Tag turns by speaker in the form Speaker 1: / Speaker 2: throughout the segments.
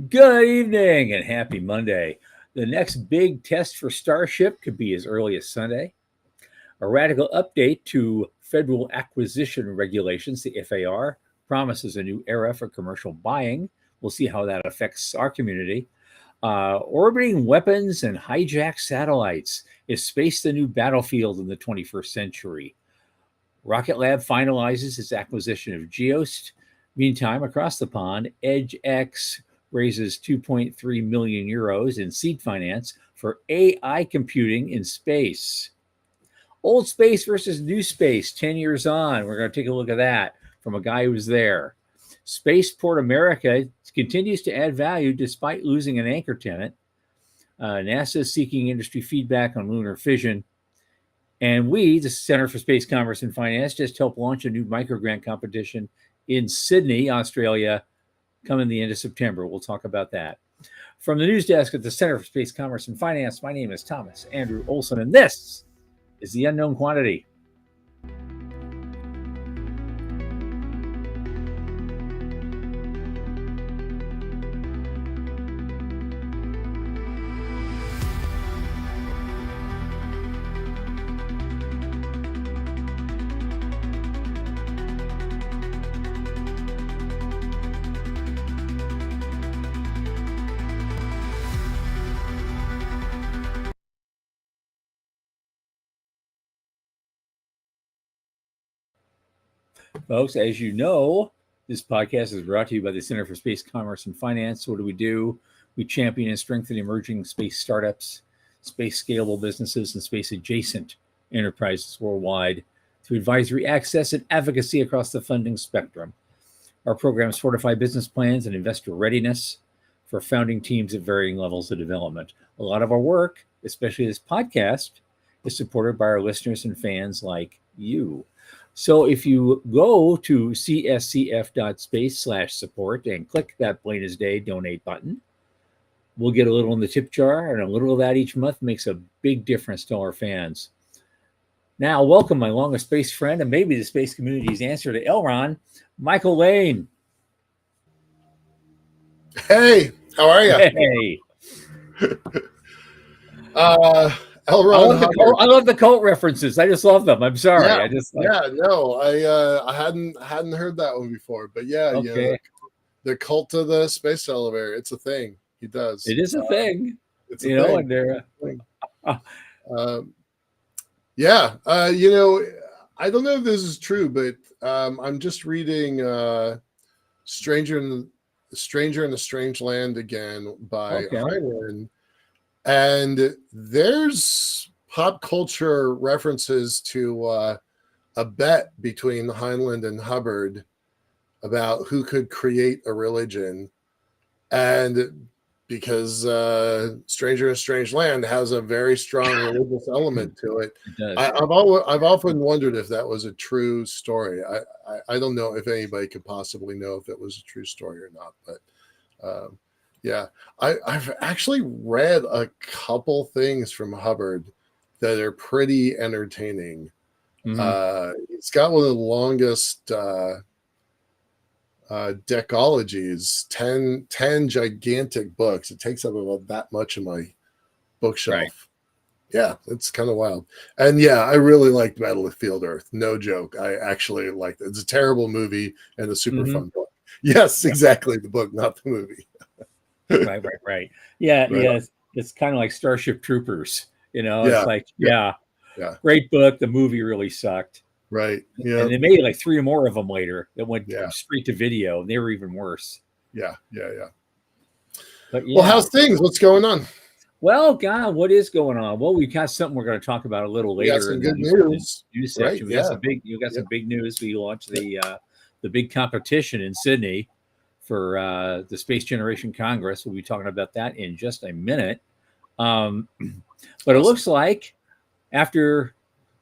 Speaker 1: Good evening and happy Monday. The next big test for Starship could be as early as Sunday. A radical update to federal acquisition regulations, the FAR, promises a new era for commercial buying. We'll see how that affects our community. Orbiting weapons and hijacked satellites. Is space the new battlefield in the 21st century? Rocket Lab finalizes its acquisition of Geost. Meantime, across the pond, EdgeX raises 2.3 million euros in seed finance for AI computing in space. Old space versus new space, 10 years on. We're going to take a look at that from a guy who was there. Spaceport America continues to add value despite losing an anchor tenant. NASA is seeking industry feedback on lunar fission. And we, the Center for Space Commerce and Finance, just helped launch a new microgrant competition in Sydney, Australia, coming the end of September. We'll talk about that. From the news desk at the Center for Space Commerce and Finance, my name is Thomas Andrew Olson, and this is The Unknown Quantity. Folks, as you know, this podcast is brought to you by the Center for Space Commerce and Finance. What do? We champion and strengthen emerging space startups, space scalable businesses, and space adjacent enterprises worldwide through advisory access and advocacy across the funding spectrum. Our programs fortify business plans and investor readiness for founding teams at varying levels of development. A lot of our work, especially this podcast, is supported by our listeners and fans like you. So if you go to cscf.space/support and click that plain as day donate button, we'll get a little in the tip jar, and a little of that each month makes a big difference to our fans. Now, welcome my longest space friend and maybe the space community's answer to Elron, Michael Lane.
Speaker 2: Hey, how are you?
Speaker 1: Hey.
Speaker 2: Elron.
Speaker 1: I love the cult references. I just love them. I'm sorry.
Speaker 2: Yeah,
Speaker 1: I
Speaker 2: hadn't heard that one before, but yeah,
Speaker 1: okay.
Speaker 2: The cult of the space elevator. It's a thing. He does.
Speaker 1: It is a thing.
Speaker 2: It's a thing.
Speaker 1: Yeah.
Speaker 2: I don't know if this is true, but I'm just reading Stranger in the Strange Land again by Heinlein. And there's pop culture references to a bet between Heinlein and Hubbard about who could create a religion. And because Stranger in a Strange Land has a very strong religious element to it, I've often wondered if that was a true story. I don't know if anybody could possibly know if it was a true story or not, but yeah, I've actually read a couple things from Hubbard that are pretty entertaining. Mm-hmm. It's got one of the longest decologies, 10 gigantic books. It takes up about that much of my bookshelf. Right. Yeah, it's kind of wild. And yeah, I really liked Battlefield Earth. No joke. I actually liked it. It's a terrible movie and a super fun book. Yes, exactly. The book, not the movie.
Speaker 1: Right. Yeah, right. Yeah. It's kind of like Starship Troopers. It's like, yeah. Great book. The movie really sucked.
Speaker 2: Right. Yeah.
Speaker 1: And they made like 3 more of them later that went straight to video. And they were even worse.
Speaker 2: Yeah.
Speaker 1: But
Speaker 2: well, how's things? What's going on?
Speaker 1: Well, God, what is going on? Well, we've got something we're going to talk about a little later.
Speaker 2: We got some good news.
Speaker 1: News section. We got some big news. We launched the big competition in Sydney for the Space Generation Congress. We'll be talking about that in just a minute. But it looks like after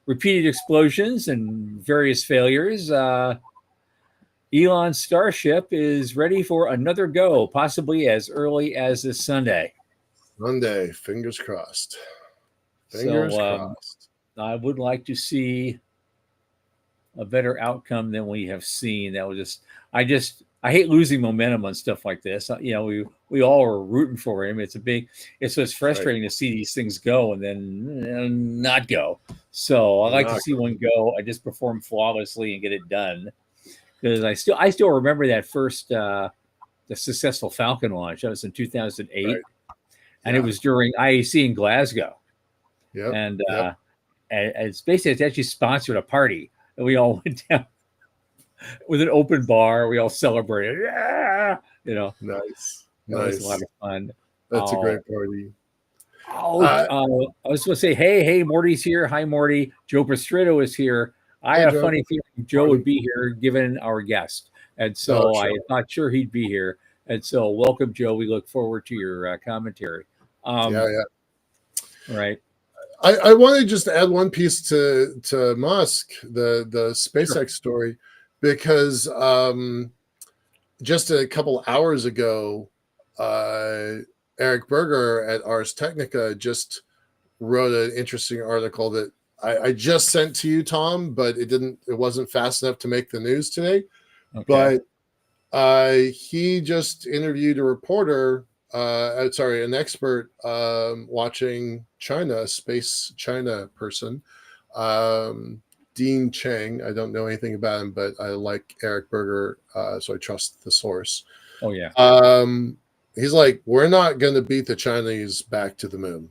Speaker 1: repeated explosions and various failures, Elon's Starship is ready for another go, possibly as early as this Sunday.
Speaker 2: Monday, fingers crossed. Fingers crossed.
Speaker 1: I would like to see a better outcome than we have seen. That was I hate losing momentum on stuff like this. We all are rooting for him. It's frustrating to see these things go and then not go. So I like to see one go. I just perform flawlessly and get it done, because I still remember that first the successful Falcon launch. That was in 2008, and it was during IAC in Glasgow. And it's actually sponsored a party, and we all went down with an open bar. We all celebrated. Yeah,
Speaker 2: nice.
Speaker 1: That was a lot of fun.
Speaker 2: That's a great party.
Speaker 1: I was going to say, hey, Morty's here. Hi, Morty. Joe Pastrito is here. I had a funny feeling Joe would be here given our guest, and so I thought sure he'd be here. And so, welcome, Joe. We look forward to your commentary. Right.
Speaker 2: I want to just add one piece to Musk, the SpaceX story, because just a couple hours ago, Eric Berger at Ars Technica just wrote an interesting article that I just sent to you, Tom, but it wasn't fast enough to make the news today. Okay. But he just interviewed a reporter, an expert watching China, space China person, Dean Cheng. I don't know anything about him, but I like Eric Berger, so I trust the source.
Speaker 1: Oh, yeah.
Speaker 2: He's like, we're not going to beat the Chinese back to the moon,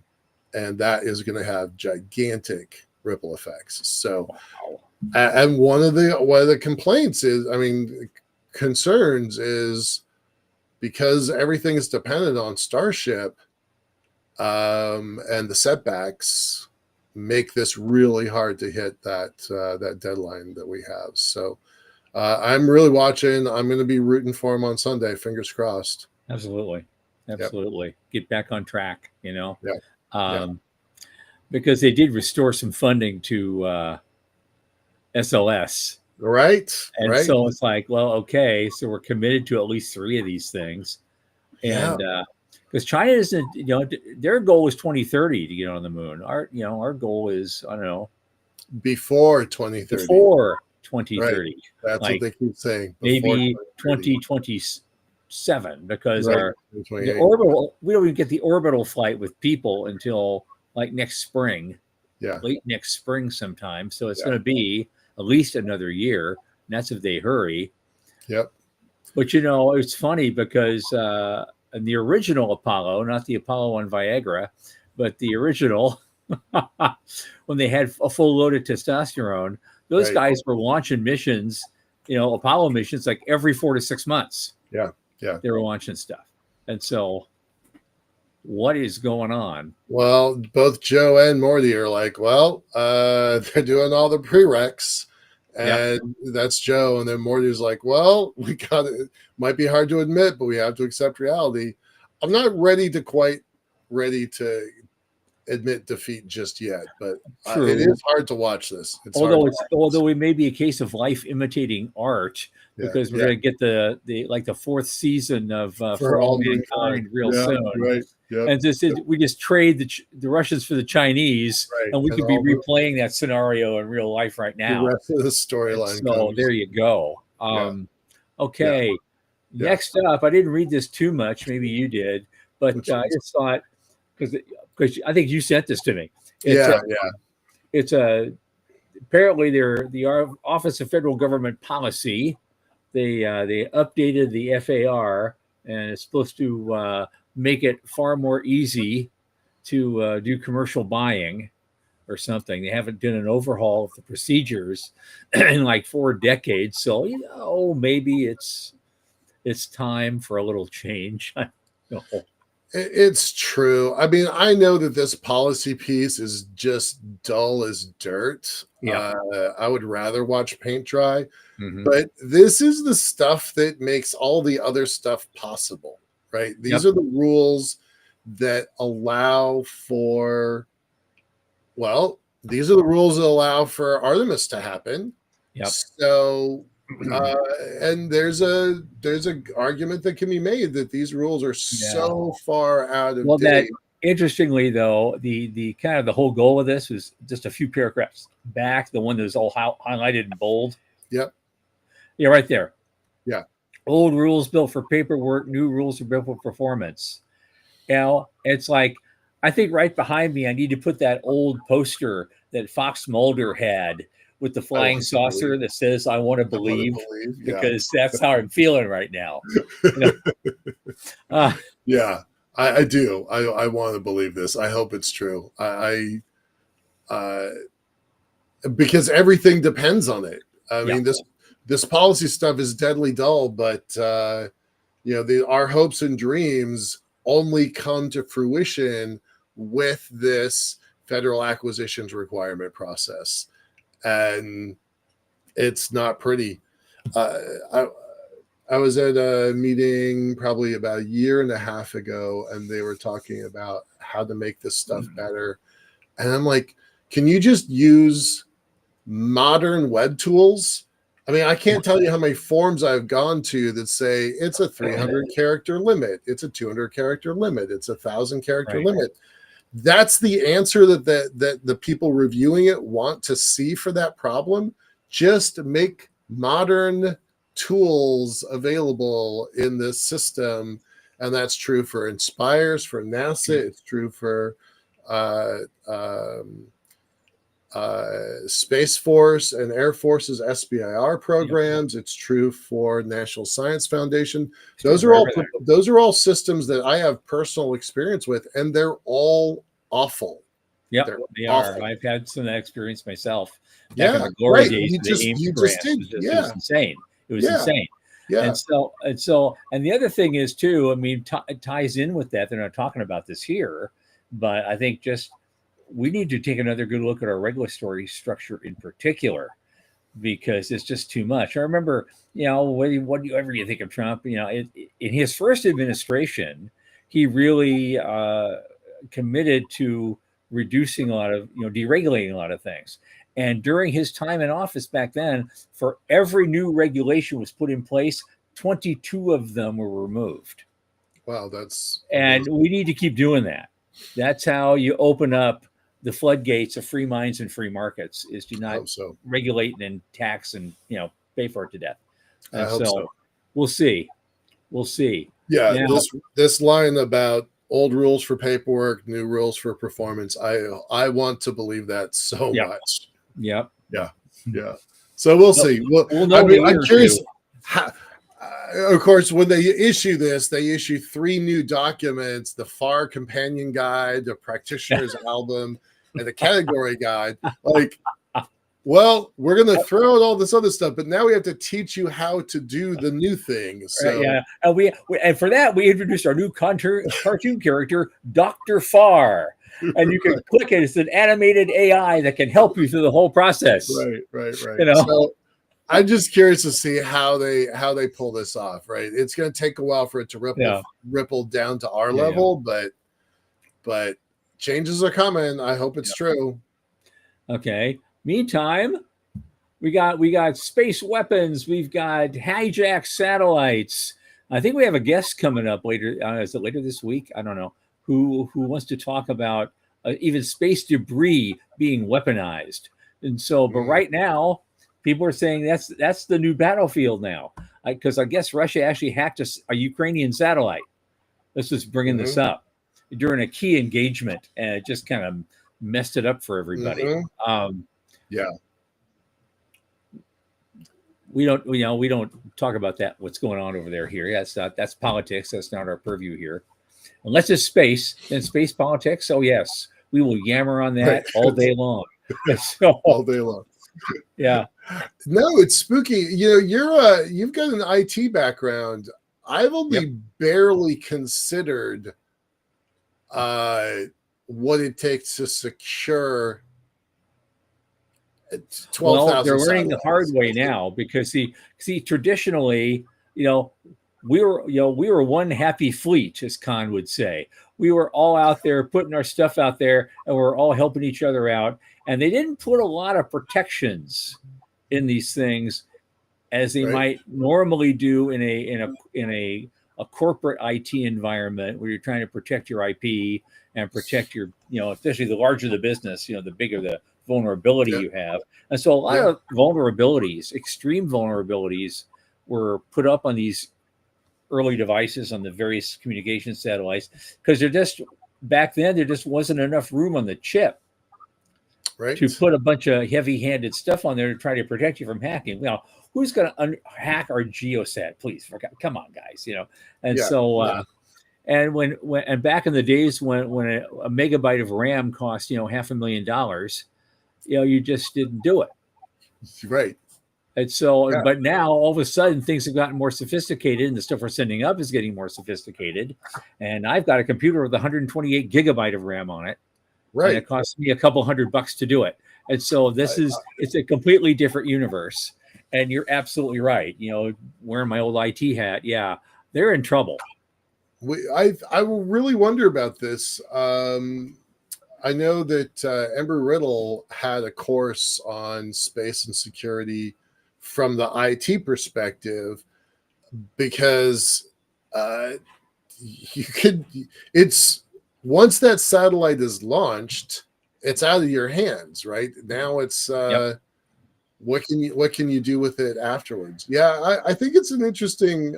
Speaker 2: and that is going to have gigantic ripple effects. So, and one of the complaints is, concerns is because everything is dependent on Starship, and the setbacks make this really hard to hit that deadline that we have. So I'm really watching. I'm going to be rooting for him on Sunday. Fingers crossed.
Speaker 1: Absolutely. Yep. Get back on track,
Speaker 2: Yeah.
Speaker 1: Because they did restore some funding to SLS.
Speaker 2: Right.
Speaker 1: And so it's like, well, okay, so we're committed to at least 3 of these things. And because China isn't, their goal is 2030 to get on the moon. Our goal is, I don't know,
Speaker 2: before 2030.
Speaker 1: Before 2030.
Speaker 2: Right. That's what they keep saying.
Speaker 1: Maybe 2027, because the orbital, we don't even get the orbital flight with people until like next spring.
Speaker 2: Yeah.
Speaker 1: Late next spring sometime. So it's going to be at least another year. And that's if they hurry.
Speaker 2: Yep.
Speaker 1: But it's funny because in the original Apollo, not the Apollo on Viagra, but the original, when they had a full load of testosterone, those guys were launching missions, Apollo missions, like every 4 to 6 months.
Speaker 2: Yeah.
Speaker 1: They were launching stuff. And so what is going on?
Speaker 2: Well, both Joe and Morty are like, they're doing all the prereqs. And that's Joe. And then Morty's like, well, we got it. Might be hard to admit, but we have to accept reality. I'm not quite ready to admit defeat just yet, but it is hard to watch this.
Speaker 1: Although it may be a case of life imitating art, because we're going to get the 4th season of For All Mankind real soon.
Speaker 2: Right. Yep.
Speaker 1: And we just trade the Russians for the Chinese, and we could be replaying that scenario in real life right now.
Speaker 2: The rest of the storyline.
Speaker 1: So there you go. Okay. Yeah. Next up, I didn't read this too much. Maybe you did, but I just thought, because I think you sent this to me. It's apparently the Office of Federal Government Policy. They updated the FAR, and it's supposed to make it far more easy to do commercial buying or something. They haven't done an overhaul of the procedures in like 4 decades. So, maybe it's time for a little change. I don't know.
Speaker 2: It's true. I know that this policy piece is just dull as dirt.
Speaker 1: Yeah.
Speaker 2: I would rather watch paint dry, but this is the stuff that makes all the other stuff possible, right? These are the rules that allow for, these are the rules that allow for Artemis to happen.
Speaker 1: Yep.
Speaker 2: So, and there's a argument that can be made that these rules are so far out of date.
Speaker 1: Interestingly, though, the kind of the whole goal of this is just a few paragraphs back, the one that was all highlighted in bold.
Speaker 2: Yep.
Speaker 1: Yeah, right there.
Speaker 2: Yeah.
Speaker 1: Old rules built for paperwork, new rules are built for performance. It's like, I think right behind me, I need to put that old poster that Fox Mulder had with the
Speaker 2: I
Speaker 1: flying
Speaker 2: want to believe.
Speaker 1: saucer that says, I want to
Speaker 2: I want to
Speaker 1: believe,
Speaker 2: believe. Yeah.
Speaker 1: because that's how I'm feeling right now. You know, uh,
Speaker 2: Yeah, I do. I want to believe this. I hope it's true. Because everything depends on it. I
Speaker 1: yeah,
Speaker 2: mean, this policy stuff is deadly dull, but our hopes and dreams only come to fruition with this federal acquisitions requirement process, and it's not pretty. Uh, I, I was at a meeting probably about a year and a half ago, and they were talking about how to make this stuff better. And I'm like, can you just use modern web tools? I mean, I can't tell you how many forms I've gone to that say it's a 300 character limit, it's a 200 character limit, it's a 1,000 character
Speaker 1: right.
Speaker 2: limit. That's the answer that the people reviewing it want to see for that problem. Just make modern tools available in this system, and that's true for Inspires, for NASA. It's true for uh, um, Space Force and Air Force's SBIR
Speaker 1: Yeah.
Speaker 2: programs. It's true for National Science Foundation.
Speaker 1: It's true for everything.
Speaker 2: Those are all systems that I have personal experience with, and they're all awful.
Speaker 1: Yep,
Speaker 2: They're
Speaker 1: they
Speaker 2: awful.
Speaker 1: are. I've had some experience myself back in
Speaker 2: Yeah,
Speaker 1: the glory
Speaker 2: right.
Speaker 1: days of the AIM
Speaker 2: You
Speaker 1: program.
Speaker 2: just did.
Speaker 1: It was
Speaker 2: Yeah,
Speaker 1: insane. It was
Speaker 2: yeah,
Speaker 1: insane.
Speaker 2: yeah.
Speaker 1: And the other thing is too, I mean, it ties in with that. They're not talking about this here, but I think just we need to take another good look at our regulatory structure in particular, because it's just too much. I remember, whatever you think of Trump, in his first administration, he really committed to reducing a lot of, deregulating a lot of things. And during his time in office back then, for every new regulation was put in place, 22 of them were removed.
Speaker 2: Wow, that's
Speaker 1: And
Speaker 2: amazing.
Speaker 1: we need to keep doing that. That's how you open up the floodgates of free minds and free markets, is to
Speaker 2: I
Speaker 1: not
Speaker 2: hope so.
Speaker 1: regulate and tax and, pay for it to death.
Speaker 2: I
Speaker 1: And
Speaker 2: hope
Speaker 1: so
Speaker 2: so.
Speaker 1: we'll see. We'll see.
Speaker 2: Yeah,
Speaker 1: Now,
Speaker 2: this line about old rules for paperwork, new rules for performance. I want to believe that so
Speaker 1: yeah,
Speaker 2: much.
Speaker 1: yeah.
Speaker 2: Yeah, yeah. So we'll see. Well,
Speaker 1: We'll know
Speaker 2: I
Speaker 1: in a
Speaker 2: mean,
Speaker 1: year
Speaker 2: I'm
Speaker 1: or
Speaker 2: curious.
Speaker 1: two.
Speaker 2: Of course, when they issue this, they issue 3 new documents: the FAR companion guide, the practitioner's album, and the category guide. Like, well, we're going to throw out all this other stuff, but now we have to teach you how to do the new thing. So,
Speaker 1: Yeah, and and for that we introduced our new cartoon character, Dr. Farr, and you can click it. It's an animated AI that can help you through the whole process.
Speaker 2: right.
Speaker 1: You know,
Speaker 2: So, I'm just curious to see how they pull this off. Right, it's going to take a while for it to
Speaker 1: yeah,
Speaker 2: ripple down to our
Speaker 1: yeah,
Speaker 2: level, but changes are coming. I hope it's true.
Speaker 1: okay. Meantime, we got space weapons. We've got hijacked satellites. I think we have a guest coming up later. Is it later this week? I don't know who wants to talk about even space debris being weaponized. And so, but right now, people are saying that's the new battlefield now, because I guess Russia actually hacked a Ukrainian satellite. Let's just bringing this up during a key engagement, and it just kind of messed it up for everybody.
Speaker 2: Yeah.
Speaker 1: We don't talk about that, what's going on over there here. That's politics. That's not our purview here. Unless it's space, then space politics. Oh yes, we will yammer on that all day long. So,
Speaker 2: all day long.
Speaker 1: Yeah.
Speaker 2: No, it's spooky. You've got an IT background. I've only barely considered what it takes to secure 12,000.
Speaker 1: Well, they're learning the hard way now, because see, traditionally, we were one happy fleet, as Khan would say. We were all out there putting our stuff out there, and we're all helping each other out. And they didn't put a lot of protections in these things, as they might normally do in a corporate IT environment, where you're trying to protect your IP and protect your, especially the larger the business, the bigger the vulnerability you have. And so a lot of vulnerabilities, extreme vulnerabilities, were put up on these early devices on the various communication satellites, because back then there just wasn't enough room on the chip to put a bunch of heavy-handed stuff on there to try to protect you from hacking. Who's going to hack our geosat? Please, come on, guys. And and back in the days when a megabyte of RAM cost $500,000, you just didn't do it.
Speaker 2: Right.
Speaker 1: And so, but now all of a sudden things have gotten more sophisticated, and the stuff we're sending up is getting more sophisticated. And I've got a computer with 128 gigabyte of RAM on it.
Speaker 2: Right.
Speaker 1: And it costs me a couple $100 to do it. And so it's a completely different universe. And you're absolutely right. Wearing my old IT hat, they're in trouble.
Speaker 2: I will really wonder about this. I know that Embry-Riddle had a course on space and security from the IT perspective, because once that satellite is launched, it's out of your hands, right? Now it's what can you do with it afterwards? I think it's an interesting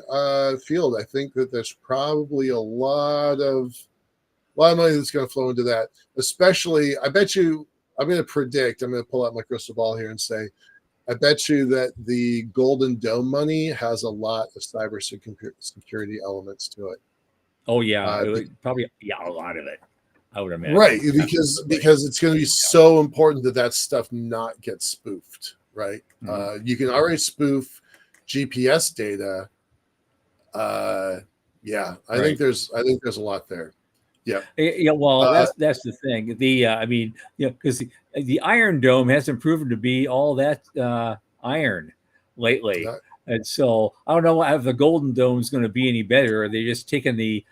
Speaker 2: field. I think that there's probably a lot of money that's going to flow into that. Especially, I bet you, I'm going to pull out my crystal ball here and say, I bet you that the Golden Dome money has a lot of cybersecurity elements to it.
Speaker 1: Oh yeah, probably a lot of it, I would imagine.
Speaker 2: Right, because it's going to be so important that stuff not get spoofed. Right, you can already spoof GPS data. I think there's a lot there.
Speaker 1: Well, that's the thing. Because the Iron Dome hasn't proven to be all that iron lately, and so I don't know if the Golden Dome is going to be any better. Are they just taking the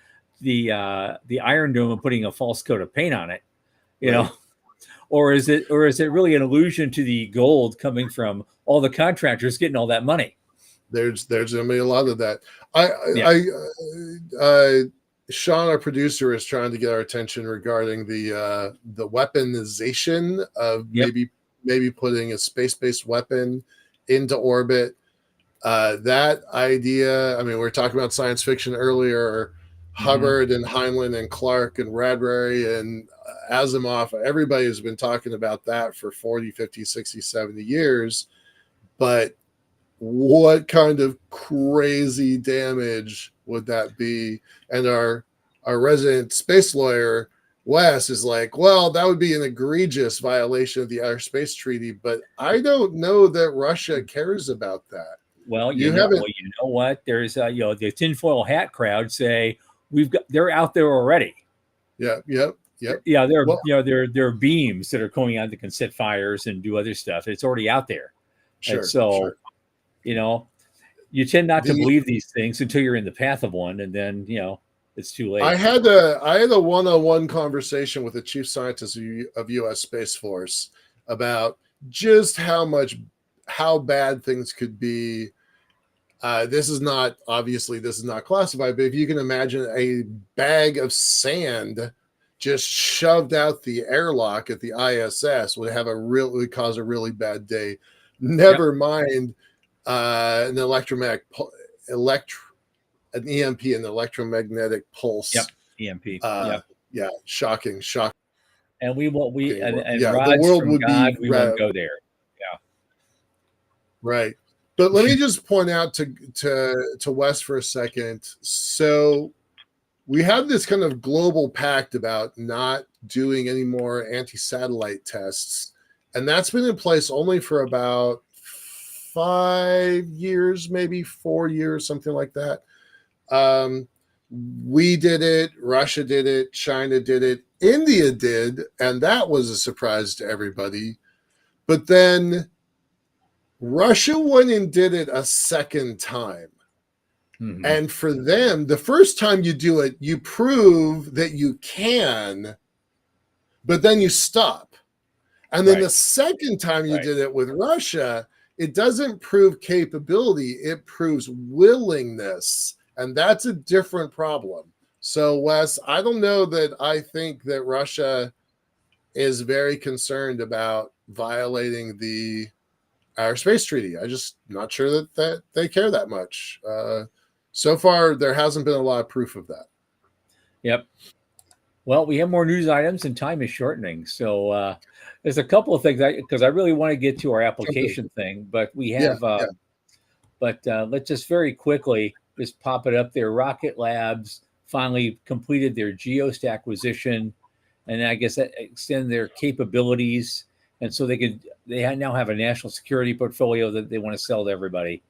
Speaker 1: Iron Dome and putting a false coat of paint on it? Or is it really an allusion to the gold coming from all the contractors getting all that money?
Speaker 2: There's going to be a lot of that. Sean, our producer, is trying to get our attention regarding the weaponization of maybe putting a space-based weapon into orbit. That idea, I mean, we were talking about science fiction earlier. Hubbard and Heinlein and Clark and Bradbury and Asimov, everybody has been talking about that for 40, 50, 60, 70 years. But what kind of crazy damage would that be? And our resident space lawyer, Wes, is like, well, that would be an egregious violation of the Outer Space Treaty, but I don't know that Russia cares about that.
Speaker 1: Well, you know what? There's the tinfoil hat crowd say they're out there already.
Speaker 2: Yep.
Speaker 1: Yeah, there are beams that are going out that can set fires and do other stuff. It's already out there.
Speaker 2: Sure.
Speaker 1: You tend not to believe these things until you're in the path of one, and then it's too late.
Speaker 2: I had a one-on-one conversation with the chief scientist of U.S. Space Force about just how bad things could be. This is not classified, but if you can imagine a bag of sand just shoved out the airlock at the ISS would cause a really bad day. Never mind an an EMP, an electromagnetic pulse.
Speaker 1: Yep, EMP.
Speaker 2: Shocking.
Speaker 1: And we rods
Speaker 2: the world
Speaker 1: from
Speaker 2: would
Speaker 1: God, we won't go there. Yeah.
Speaker 2: Right. But let me just point out to Wes for a second. So we have this kind of global pact about not doing any more anti-satellite tests. And that's been in place only for about 5 years, maybe 4 years, something like that. We did it, Russia did it, China did it, India did, and that was a surprise to everybody. But then Russia went and did it a second time. Mm-hmm. And for them, the first time you do it, you prove that you can, but then you stop. And then the second time you did it with Russia, it doesn't prove capability, it proves willingness. And that's a different problem. So, Wes, I don't know that I think that Russia is very concerned about violating the our space treaty. I just not sure that they care that much. So far, there hasn't been a lot of proof of that.
Speaker 1: Yep. Well, we have more news items and time is shortening. So there's a couple of things because I really want to get to our application thing, but we have, but let's just very quickly just pop it up there. Rocket Labs finally completed their Geost acquisition, and I guess that extend their capabilities. And so they now have a national security portfolio that they want to sell to everybody.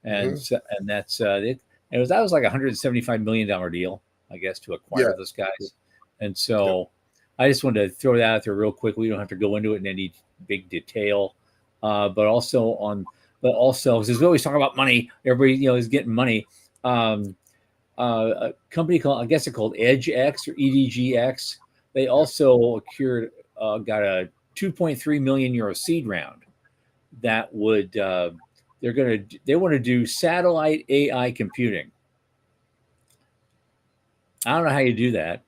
Speaker 1: And and that's it. That was like $175 million deal, I guess, to acquire those guys. And so I just wanted to throw that out there real quick. We don't have to go into it in any big detail, but also because we always talk about money. Everybody, is getting money. A company called, I guess they're called EdgeX or EDGX. They also got a 2.3 million euro seed round that would they want to do satellite AI computing. I don't know how you do that,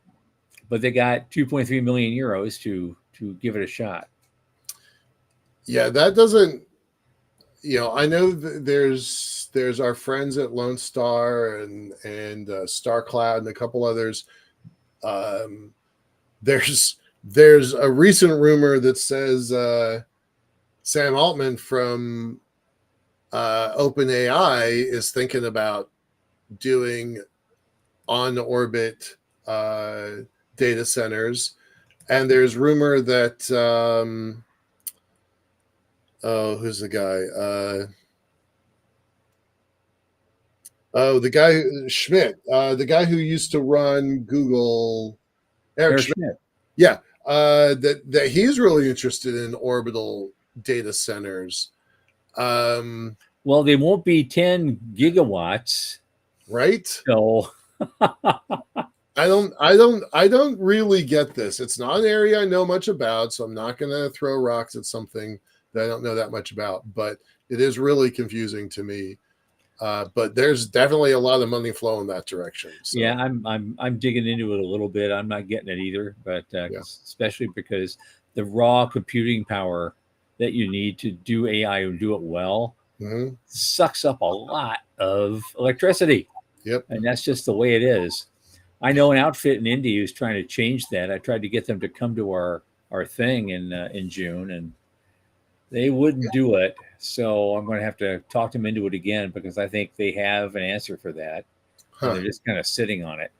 Speaker 1: but they got 2.3 million euros to give it a shot.
Speaker 2: Yeah, that doesn't. I know there's our friends at Lone Star and Star Cloud and a couple others. There's a recent rumor that says Sam Altman from OpenAI is thinking about doing on orbit data centers, and there's rumor that who's the guy? The guy Schmidt, the guy who used to run Google, Eric Schmidt. Yeah, that he's really interested in orbital data centers.
Speaker 1: Well, they won't be 10 gigawatts,
Speaker 2: right?
Speaker 1: So
Speaker 2: I don't really get this. It's not an area I know much about, so I'm not going to throw rocks at something that I don't know that much about. But it is really confusing to me. But there's definitely a lot of money flow in that direction. So.
Speaker 1: Yeah, I'm digging into it a little bit. I'm not getting it either, but especially because the raw computing power that you need to do AI and do it well sucks up a lot of electricity.
Speaker 2: Yep.
Speaker 1: And that's just the way it is. I know an outfit in India who's trying to change that. I tried to get them to come to our thing in June, and they wouldn't do it. So I'm going to have to talk them into it again because I think they have an answer for that. And they're just kind of sitting on it.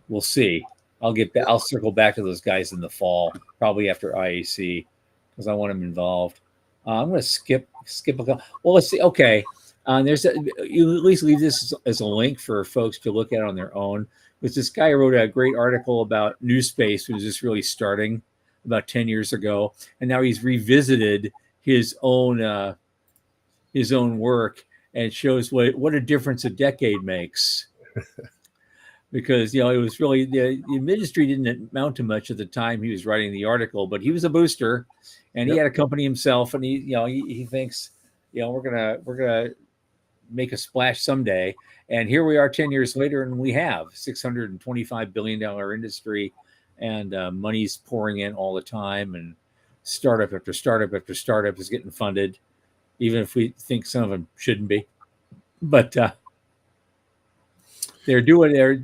Speaker 1: We'll see. I'll circle back to those guys in the fall, probably after IAC, because I want them involved. I'm going to skip a couple. Well, let's see. Okay. You at least leave this as a link for folks to look at on their own. Because this guy wrote a great article about New Space, who was just really starting about 10 years ago, and now he's revisited his own work and shows what a difference a decade makes. Because it was really the industry didn't amount to much at the time he was writing the article, but he was a booster, and he had a company himself, and he thinks we're gonna make a splash someday. And here we are 10 years later, and we have $625 billion industry, and money's pouring in all the time, and startup after startup after startup is getting funded, even if we think some of them shouldn't be. But they're doing a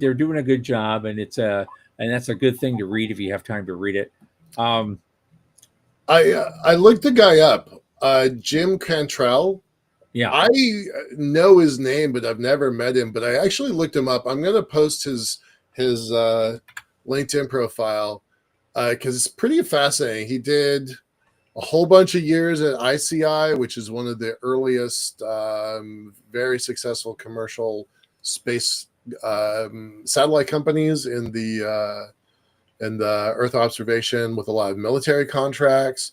Speaker 1: good job, and that's a good thing to read if you have time to read it.
Speaker 2: I looked the guy up, Jim Cantrell.
Speaker 1: Yeah,
Speaker 2: I know his name, but I've never met him. But I actually looked him up. I'm going to post his LinkedIn profile because it's pretty fascinating. He did a whole bunch of years at ICI, which is one of the earliest, very successful commercial space satellite companies in the Earth observation, with a lot of military contracts.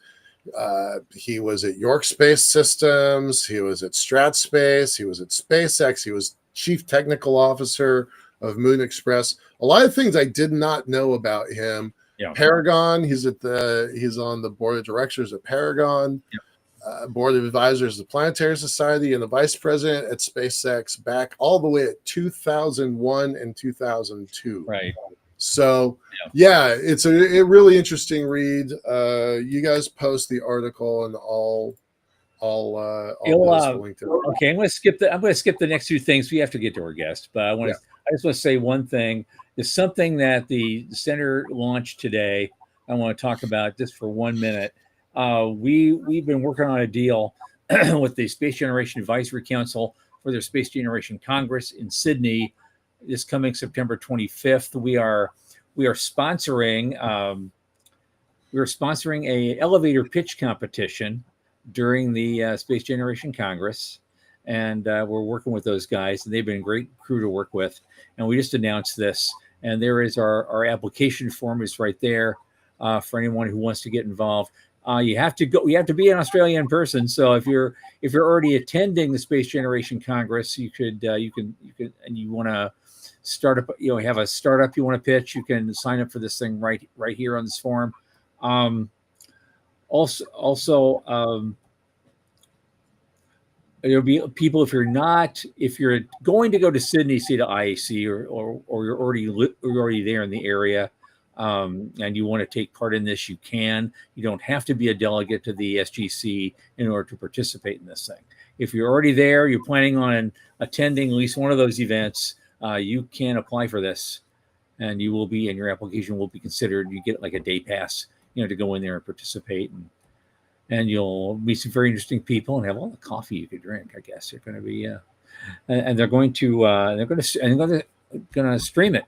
Speaker 2: He was at York Space Systems. He was at StratSpace. He was at SpaceX. He was chief technical officer of Moon Express. A lot of things I did not know about him. Yeah. Paragon. He's on the board of directors at Paragon. Yeah. Board of advisors of the Planetary Society, and the vice president at SpaceX back all the way at 2001 and 2002.
Speaker 1: Right.
Speaker 2: So yeah, it's a really interesting read. You guys post the article and I'll post the link to it.
Speaker 1: Okay, I'm going to skip the next few things. We have to get to our guest, but I just want to say one thing. There's something that the center launched today. I want to talk about just for 1 minute. We've been working on a deal with the Space Generation Advisory Council for their Space Generation Congress in Sydney this coming September 25th. We are sponsoring a elevator pitch competition during the Space Generation Congress, and we're working with those guys, and they've been a great crew to work with. And we just announced this, and there is our application form is right there for anyone who wants to get involved. You have to be an Australian person. So if you're already attending the Space Generation Congress, you can and you want to start up, have a startup you want to pitch, you can sign up for this thing right here on this form. Also, there'll be people if you're going to go to Sydney, see the IAC, or you're already there in the area, and you want to take part in this, you can. You don't have to be a delegate to the SGC in order to participate in this thing. If you're already there, you're planning on attending at least one of those events, you can apply for this, and your application will be considered. You get like a day pass, to go in there and participate, and you'll meet some very interesting people and have all the coffee you could drink. I guess they're going to be, and they're going to stream it.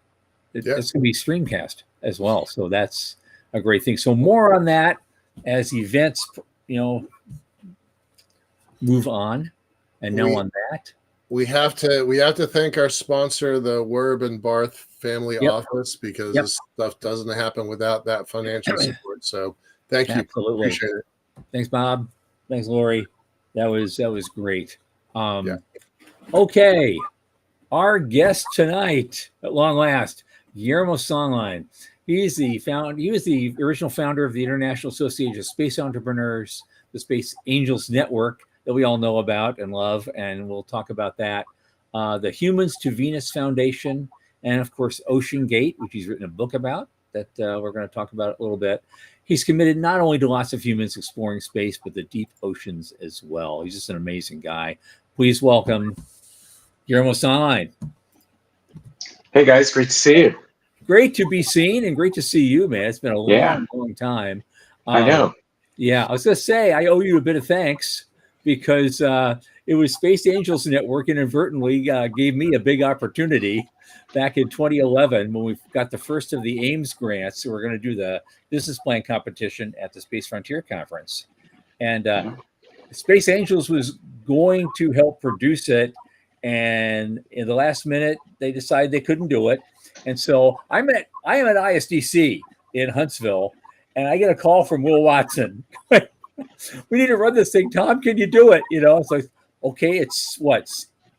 Speaker 1: It's going to be streamcast as well, so that's a great thing. So more on that as events, move on, and now on that.
Speaker 2: We have to thank our sponsor, the Werb and Barth Family Office, because this stuff doesn't happen without that financial support. So thank you.
Speaker 1: Absolutely.
Speaker 2: Appreciate it.
Speaker 1: Thanks, Bob. Thanks, Lori. That was great. Okay. Our guest tonight, at long last, Guillermo Söhnlein. He was the original founder of the International Association of Space Entrepreneurs, the Space Angels Network, that we all know about and love, and we'll talk about that. The Humans to Venus Foundation, and of course, Ocean Gate, which he's written a book about that we're going to talk about a little bit. He's committed not only to lots of humans exploring space, but the deep oceans as well. He's just an amazing guy. Please welcome Guillermo Söhnlein.
Speaker 3: Hey guys, great to see you.
Speaker 1: Great to be seen and great to see you, man. It's been a long time.
Speaker 3: I know.
Speaker 1: Yeah, I was going to say, I owe you a bit of thanks, because it was Space Angels Network inadvertently gave me a big opportunity back in 2011 when we got the first of the Ames grants. So we're going to do the business plan competition at the Space Frontier Conference. And Space Angels was going to help produce it. And in the last minute, they decided they couldn't do it. And so I am at ISDC in Huntsville, and I get a call from Will Watson. We need to run this thing. Tom, can you do it? It's like, okay, it's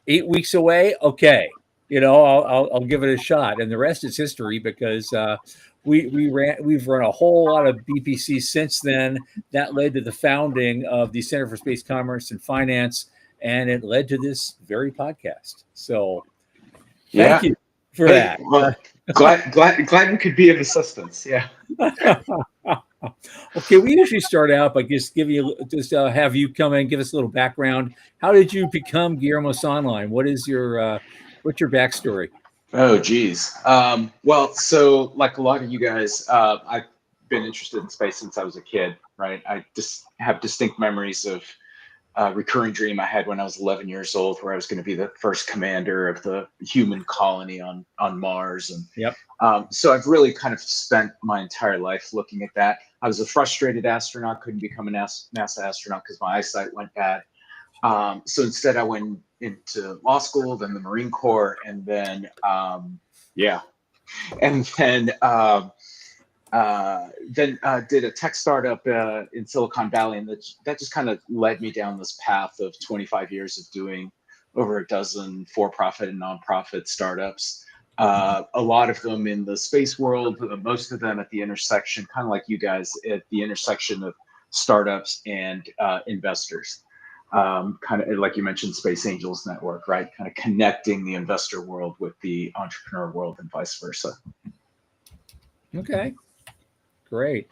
Speaker 1: 8 weeks away. Okay. I'll give it a shot. And the rest is history, because we've run a whole lot of BPC since then. That led to the founding of the Center for Space Commerce and Finance, and it led to this very podcast. So thank you for that.
Speaker 3: Well, glad we could be of assistance. Yeah.
Speaker 1: Okay, we usually start out by just have you come in and give us a little background. How did you become Guillermo Söhnlein? What's your backstory?
Speaker 3: Oh, geez. Well, so like a lot of you guys, I've been interested in space since I was a kid, right? I just have distinct memories of a recurring dream I had when I was 11 years old, where I was going to be the first commander of the human colony on Mars. And so I've really kind of spent my entire life looking at that. I was a frustrated astronaut, couldn't become a NASA astronaut because my eyesight went bad. So instead I went into law school, then the Marine Corps, and then did a tech startup in Silicon Valley, and that just kind of led me down this path of 25 years of doing over a dozen for-profit and nonprofit startups. A lot of them in the space world, most of them at the intersection, kind of like you guys, at the intersection of startups and investors. Kind of like you mentioned, Space Angels Network, right? Kind of connecting the investor world with the entrepreneur world and vice versa.
Speaker 1: Okay, great.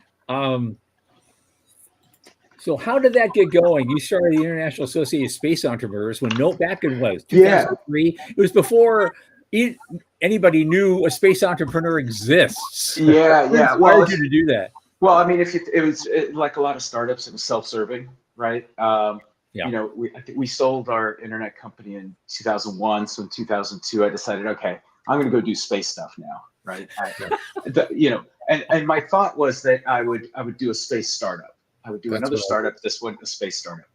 Speaker 1: So how did that get going? You started the International Association of Space Entrepreneurs when back in what,
Speaker 3: Yeah.
Speaker 1: 2003? It was before anybody knew a space entrepreneur exists.
Speaker 3: Yeah.
Speaker 1: What
Speaker 3: Yeah. Well,
Speaker 1: inspired you to do that?
Speaker 3: well, I mean, if it was like a lot of startups, it was self-serving, right?
Speaker 1: Yeah.
Speaker 3: I think we sold our internet company in 2001. So in 2002, I decided, okay, I'm going to go do space stuff now, right? And my thought was that I would do a space startup. I would do
Speaker 2: That's
Speaker 3: another
Speaker 2: what
Speaker 3: startup. This one, a space startup.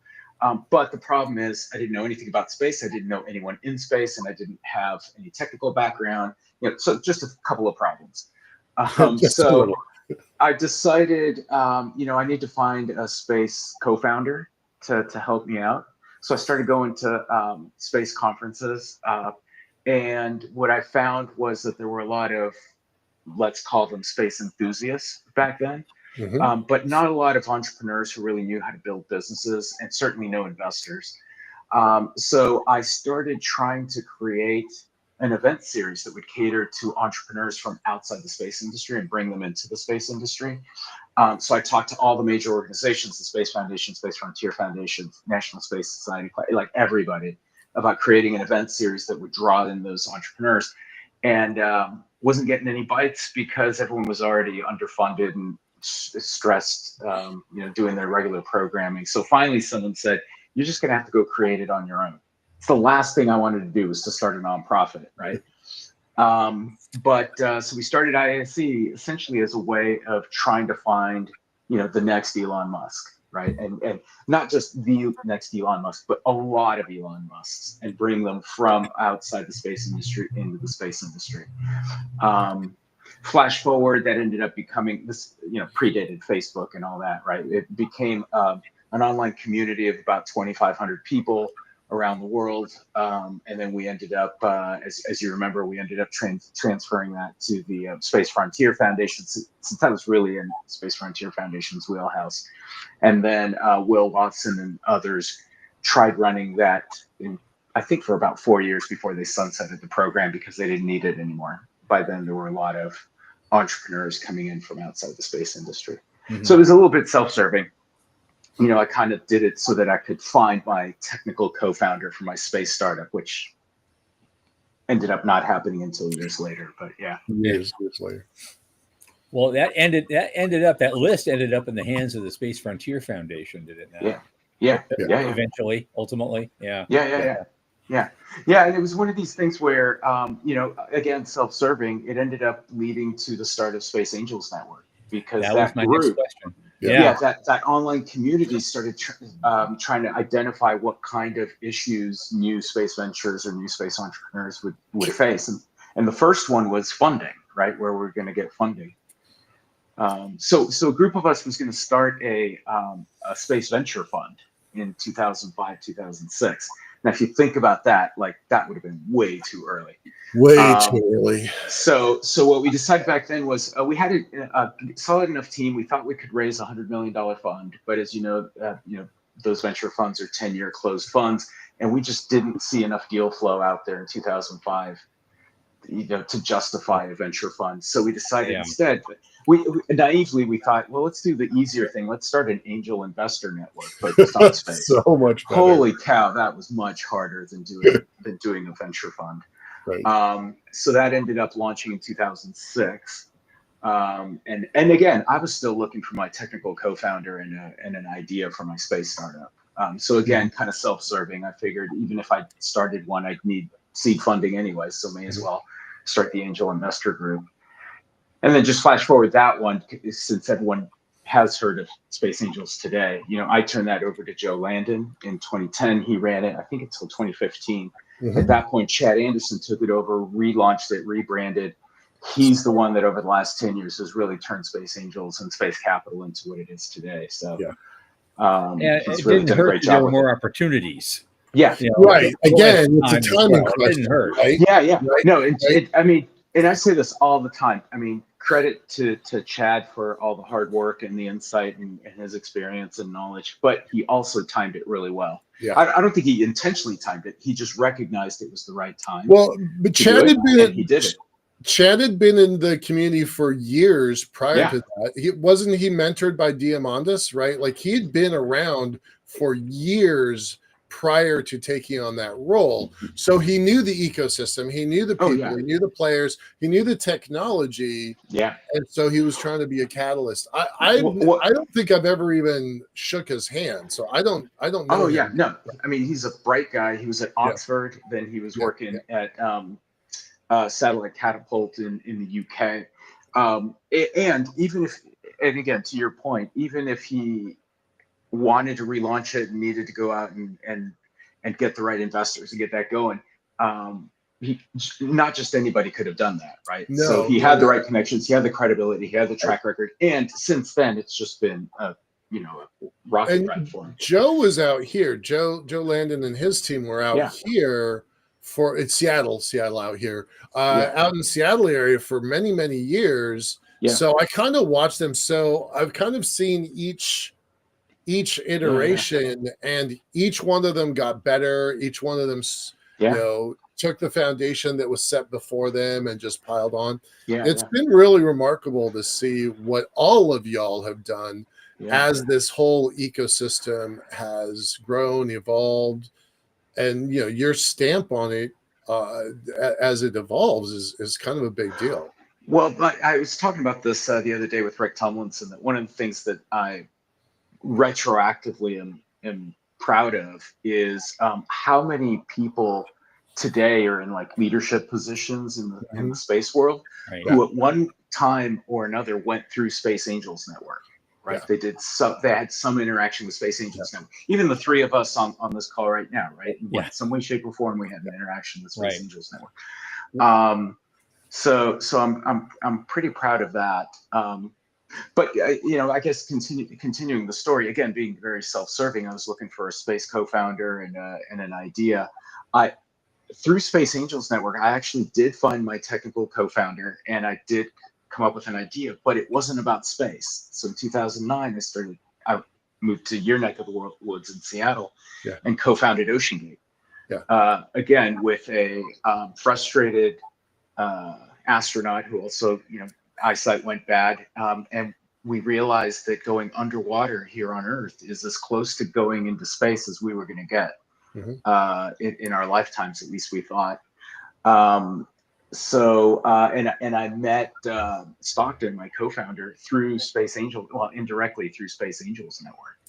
Speaker 3: But the problem is, I didn't know anything about space. I didn't know anyone in space, and I didn't have any technical background. So just a couple of problems.
Speaker 2: Just a
Speaker 3: So
Speaker 2: little.
Speaker 3: I decided, I need to find a space co-founder to help me out. So I started going to space conferences. And what I found was that there were a lot of, let's call them space enthusiasts back then, but not a lot of entrepreneurs who really knew how to build businesses, and certainly no investors. So I started trying to create an event series that would cater to entrepreneurs from outside the space industry and bring them into the space industry. So I talked to all the major organizations, the Space Foundation, Space Frontier Foundation, National Space Society, like everybody, about creating an event series that would draw in those entrepreneurs. And wasn't getting any bites because everyone was already underfunded and stressed, doing their regular programming. So finally someone said, you're just going to have to go create it on your own. It's the last thing I wanted to do was to start a nonprofit, right? So we started IAC essentially as a way of trying to find, the next Elon Musk, right? And not just the next Elon Musk, but a lot of Elon Musks, and bring them from outside the space industry into the space industry. Flash forward, that ended up becoming this, predated Facebook and all that, right? It became an online community of about 2,500 people around the world. And then we ended up, as you remember, we ended up transferring that to the Space Frontier Foundation, since that was really in Space Frontier Foundation's wheelhouse. And then Will Watson and others tried running that, I think, for about 4 years before they sunsetted the program because they didn't need it anymore. By then, there were a lot of entrepreneurs coming in from outside the space industry. Mm-hmm. So it was a little bit self-serving. I kind of did it so that I could find my technical co-founder for my space startup, which ended up not happening until years later. But yeah,
Speaker 2: years later.
Speaker 1: Well, that list ended up in the hands of the Space Frontier Foundation, did it not?
Speaker 3: Yeah.
Speaker 1: Eventually, ultimately, yeah.
Speaker 3: And it was one of these things where, again, self-serving, it ended up leading to the start of Space Angels Network, because
Speaker 1: that was my next question.
Speaker 3: That online community started trying to identify what kind of issues new space ventures or new space entrepreneurs would face. And the first one was funding, right? Where we're going to get funding. So a group of us was going to start a space venture fund in 2005, 2006. Now, if you think about that, that would have been way too early.
Speaker 2: Too early.
Speaker 3: So what we decided back then was we had a solid enough team. We thought we could raise a $100 million fund, but as you know, those venture funds are 10-year closed funds, and we just didn't see enough deal flow out there in 2005, to justify a venture fund. So we decided instead, we naively thought, well, let's do the easier thing. Let's start an angel investor network focused on space.
Speaker 2: So much better.
Speaker 3: Holy cow, that was much harder than doing a venture fund.
Speaker 2: Right.
Speaker 3: So that ended up launching in 2006. And again, I was still looking for my technical co-founder and an idea for my space startup. So again, kind of self-serving. I figured even if I started one, I'd need seed funding anyway, so may as well start the angel investor group. And then just flash forward that one, since everyone has heard of Space Angels today. I turned that over to Joe Landon in 2010. He ran it, I think, until 2015. At that point, Chad Anderson took it over, relaunched it, rebranded. He's the one that over the last 10 years has really turned Space Angels and Space Capital into what it is today. So
Speaker 1: it didn't hurt that there were more opportunities.
Speaker 3: Yeah.
Speaker 2: Right. Again, it's a timing question.
Speaker 1: It didn't hurt.
Speaker 2: Right?
Speaker 3: Yeah.
Speaker 2: Right?
Speaker 3: No, I mean, and I say this all the time. I mean, credit to Chad for all the hard work and the insight and his experience and knowledge, but he also timed it really well.
Speaker 2: Yeah.
Speaker 3: I don't think he intentionally timed it. He just recognized it was the right time.
Speaker 2: Well, but Chad had been
Speaker 3: he did it.
Speaker 2: Chad had been in the community for years prior
Speaker 3: Yeah.
Speaker 2: to that. Wasn't he mentored by Diamandis, right? Like he'd been around for years prior to taking on that role. So he knew the ecosystem, he knew the people, he knew the players, he knew the technology.
Speaker 3: Yeah.
Speaker 2: And so he was trying to be a catalyst. I don't think I've ever even shook his hand. So I don't know.
Speaker 3: Oh
Speaker 2: him.
Speaker 3: yeah, no. I mean, he's a bright guy. He was at Oxford, then he was working at Satellite Catapult in the UK. And even if, and again, to your point, even if he wanted to relaunch it and needed to go out and get the right investors and get that going, he, not just anybody could have done that, right?
Speaker 2: No,
Speaker 3: so he had the right connections, he had the credibility, he had the track record, and since then it's just been a rocket ride for him.
Speaker 2: Joe was out here. Joe Landon and his team were out here for Seattle out here, out in Seattle area for many years. So I kind of watched them. So I've kind of seen each iteration, and each one of them got better. Each one of them, took the foundation that was set before them and just piled on. It's been really remarkable to see what all of y'all have done as this whole ecosystem has grown, evolved, and your stamp on it as it evolves is kind of a big deal.
Speaker 3: Well, I was talking about this the other day with Rick Tomlinson, that one of the things that I retroactively am proud of is how many people today are in like leadership positions in the space world, who at one time or another went through Space Angels Network, right? They had some interaction with Space Angels Network. Even the three of us on this call right now, right? In some way, shape, or form, we had an interaction with Space Angels Network. So I'm pretty proud of that. But I guess continuing the story, again, being very self-serving, I was looking for a space co-founder and an idea. Through Space Angels Network, I actually did find my technical co-founder, and I did come up with an idea, but it wasn't about space. So in 2009, I moved to your neck of the woods in Seattle, and co-founded OceanGate. Again, with a frustrated astronaut who also, eyesight went bad, and we realized that going underwater here on Earth is as close to going into space as we were going to get in our lifetimes, at least we thought. And I met Stockton, my co-founder, through Space Angel, well, indirectly through Space Angels Network.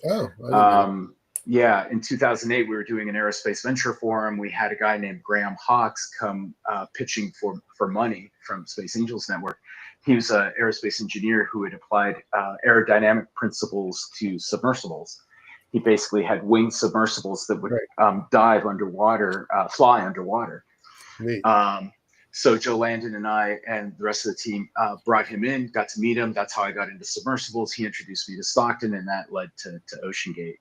Speaker 3: In 2008, we were doing an aerospace venture forum. We had a guy named Graham Hawks come pitching for money from Space Angels Network. He was an aerospace engineer who had applied aerodynamic principles to submersibles. He basically had winged submersibles that would dive underwater, fly underwater. So Joe Landon and I and the rest of the team brought him in, got to meet him. That's how I got into submersibles. He introduced me to Stockton, and that led to OceanGate.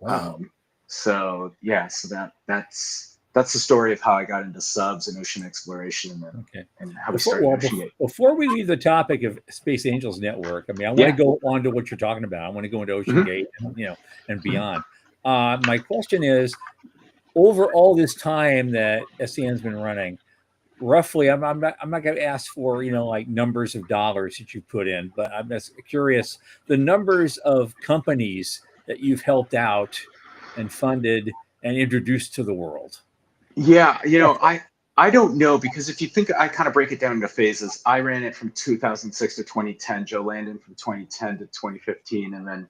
Speaker 2: Wow.
Speaker 3: So that's the story of how I got into subs and ocean exploration, and how we started OceanGate.
Speaker 1: Before we leave the topic of Space Angels Network, I mean, I want to go on to what you're talking about. I want to go into OceanGate and beyond. My question is, over all this time that SCN's been running, roughly, I'm not going to ask for like numbers of dollars that you put in, but I'm just curious the numbers of companies that you've helped out and funded and introduced to the world.
Speaker 3: Yeah, I don't know, because if you think, I kind of break it down into phases. I ran it from 2006 to 2010, Joe Landon from 2010 to 2015, and then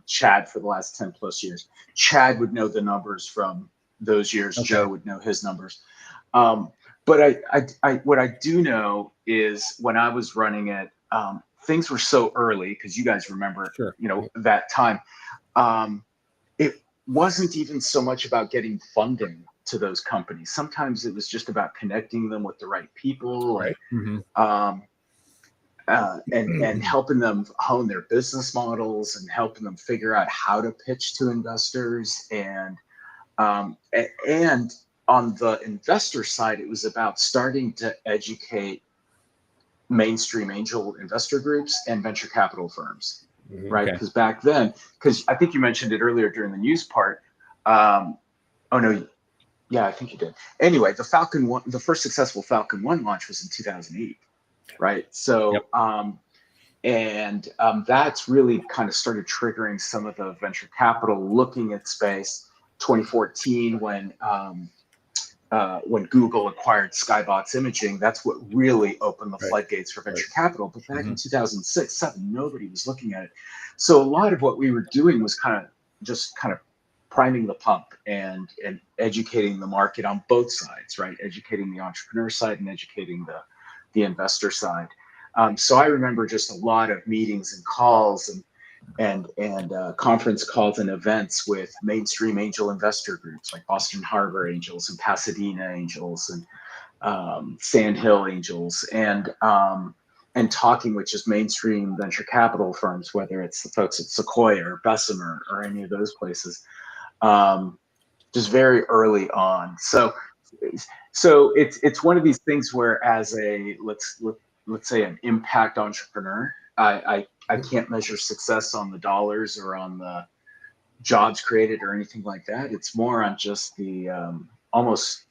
Speaker 3: Chad for the last 10 plus years. Chad would know the numbers from those years. Joe would know his numbers. But what I do know is when I was running it, things were so early, because you guys remember, that time. It wasn't even so much about getting funding to those companies. Sometimes it was just about connecting them with the right people, and helping them hone their business models and helping them figure out how to pitch to investors. And on the investor side, it was about starting to educate mainstream angel investor groups and venture capital firms. Right, because back then, because I think you mentioned it earlier during the news part. I think you did. Anyway, the first successful Falcon 1 launch was in 2008. right? So, that's really kind of started triggering some of the venture capital looking at space. 2014, when Google acquired Skybox Imaging, that's what really opened the floodgates for venture capital. But back in 2006, 2007, nobody was looking at it. So a lot of what we were doing was kind of priming the pump and educating the market on both sides, right? Educating the entrepreneur side and educating the investor side. So I remember just a lot of meetings and calls and conference calls and events with mainstream angel investor groups like Boston Harbor Angels and Pasadena Angels and Sand Hill Angels, and talking with just mainstream venture capital firms, whether it's the folks at Sequoia or Bessemer or any of those places, just very early on. So it's one of these things where, as a let's say an impact entrepreneur, I can't measure success on the dollars or on the jobs created or anything like that. It's more on just the almost,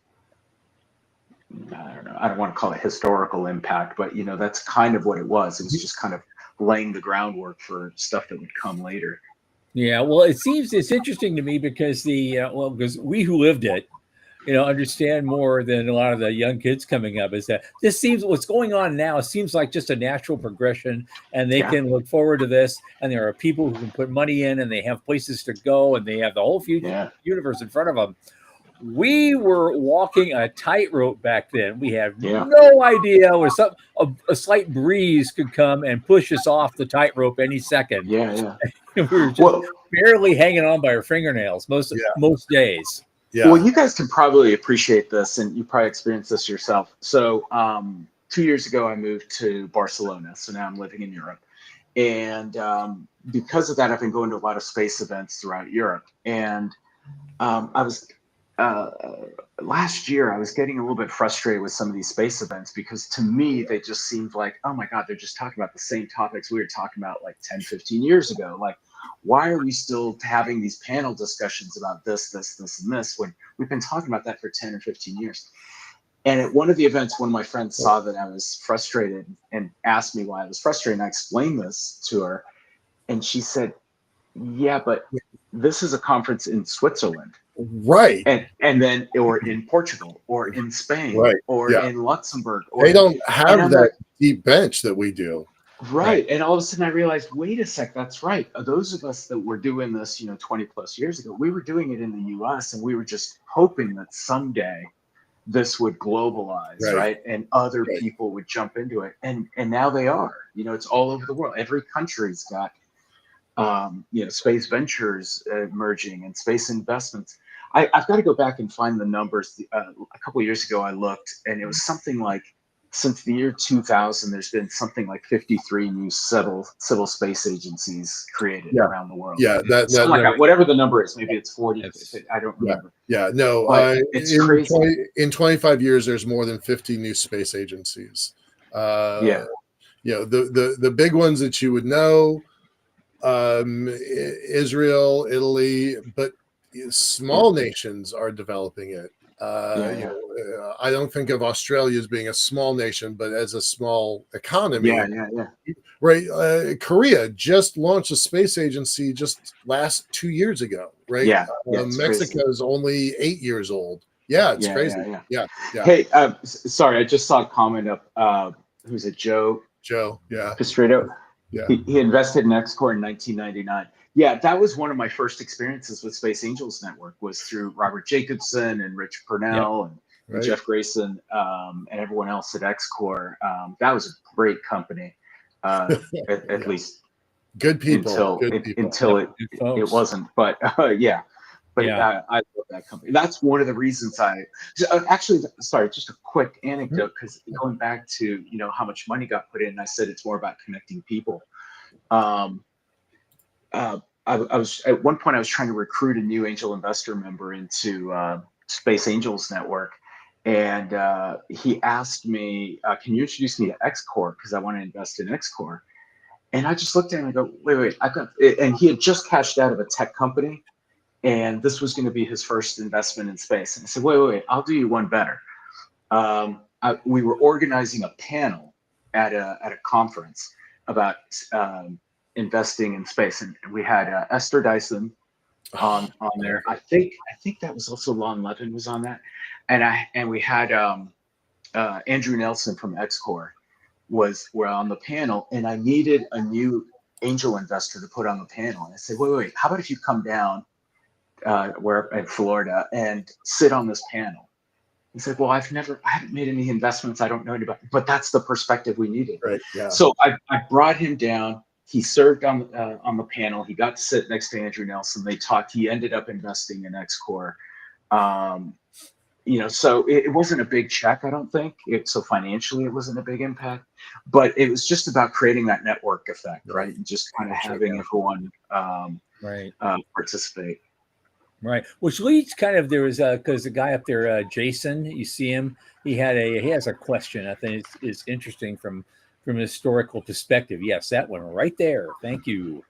Speaker 3: I don't know, I don't want to call it historical impact, but that's kind of what it was. It was just kind of laying the groundwork for stuff that would come later.
Speaker 1: Yeah, well, it's interesting to me because because we who lived it, understand more than a lot of the young kids coming up, is that this seems what's going on now seems like just a natural progression, and they can look forward to this. And there are people who can put money in, and they have places to go, and they have the whole future universe in front of them. We were walking a tightrope back then. We had no idea where a slight breeze could come and push us off the tightrope any second. We were just barely hanging on by our fingernails most days.
Speaker 3: Yeah. Well, you guys can probably appreciate this, and you probably experienced this yourself. So 2 years ago, I moved to Barcelona. So now I'm living in Europe. And because of that, I've been going to a lot of space events throughout Europe. And I was last year, I was getting a little bit frustrated with some of these space events, because to me, they just seemed like, oh my God, they're just talking about the same topics we were talking about like 10, 15 years ago. Like, why are we still having these panel discussions about this, and this, when we've been talking about that for 10 or 15 years? And at one of the events, one of my friends saw that I was frustrated and asked me why I was frustrated. And I explained this to her. And she said, yeah, but this is a conference in Switzerland.
Speaker 2: Right.
Speaker 3: And then, or in Portugal, or in Spain, or in Luxembourg.
Speaker 2: They don't have that deep bench that we do.
Speaker 3: Right. And all of a sudden I realized, wait a sec, that's right. Those of us that were doing this, 20 plus years ago, we were doing it in the US, and we were just hoping that someday this would globalize, right? And other people would jump into it. And now they are. It's all over the world. Every country's got space ventures emerging and space investments. I've got to go back and find the numbers. A couple of years ago, I looked, and it was something like, since the year 2000, there's been something like 53 new civil space agencies created around the world.
Speaker 2: Yeah,
Speaker 3: whatever the number is, maybe it's 40. I don't remember.
Speaker 2: No,
Speaker 3: it's crazy.
Speaker 2: In 25 years, there's more than 50 new space agencies. The big ones that you would know, Israel, Italy, but small nations are developing it. I don't think of Australia as being a small nation, but as a small economy. Right. Korea just launched a space agency just last 2 years ago. Right. Mexico is only 8 years old. Yeah, it's crazy. Yeah.
Speaker 3: Hey, sorry, I just saw a comment of who's it, Joe? Castrito.
Speaker 2: Yeah.
Speaker 3: He invested in XCore in 1999. Yeah, that was one of my first experiences with Space Angels Network, was through Robert Jacobson and Rich Purnell and Jeff Grayson and everyone else at XCore. That was a great company, at least
Speaker 2: good people
Speaker 3: until it wasn't. But I love that company. That's one of the reasons actually, sorry, just a quick anecdote, because going back to how much money got put in, I said it's more about connecting people. I was at one point, I was trying to recruit a new angel investor member into Space Angels Network, and he asked me, "Can you introduce me to XCore, because I want to invest in XCore?" And I just looked at him and I go, "Wait, I've got." And he had just cashed out of a tech company, and this was going to be his first investment in space. And I said, "Wait, I'll do you one better." We were organizing a panel at a conference about investing in space, and we had Esther Dyson on there. I think that was also Lon Levin was on that, and we had Andrew Nelson from XCore were on the panel, and I needed a new angel investor to put on the panel. And I said, wait, how about if you come down where in Florida and sit on this panel? He said, well, I haven't made any investments. I don't know anybody, but that's the perspective we needed.
Speaker 2: Right. Yeah.
Speaker 3: So I brought him down. He served on the panel. He got to sit next to Andrew Nelson. They talked. He ended up investing in XCore. So it wasn't a big check, I don't think. So financially, it wasn't a big impact, but it was just about creating that network effect, right? And just kind of having everyone participate.
Speaker 1: Right, which leads kind of there was because the guy up there, Jason, you see him. He has a question. I think it's interesting from a historical perspective. Yes, that one right there. Thank you,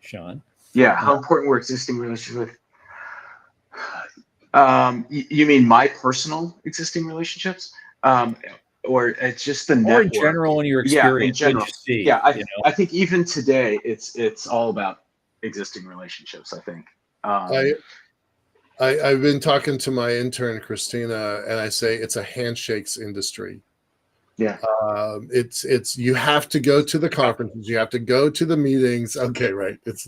Speaker 1: Sean.
Speaker 3: Yeah, how important were existing relationships with? You mean my personal existing relationships, or it's just the network?
Speaker 1: Or in general, in your experience,
Speaker 3: in general.
Speaker 1: What you see,
Speaker 3: yeah. I think even today, it's all about existing relationships. I think.
Speaker 2: I've been talking to my intern Christina, and I say it's a handshakes industry.
Speaker 3: Yeah.
Speaker 2: It's you have to go to the conferences, you have to go to the meetings. Okay, right. It's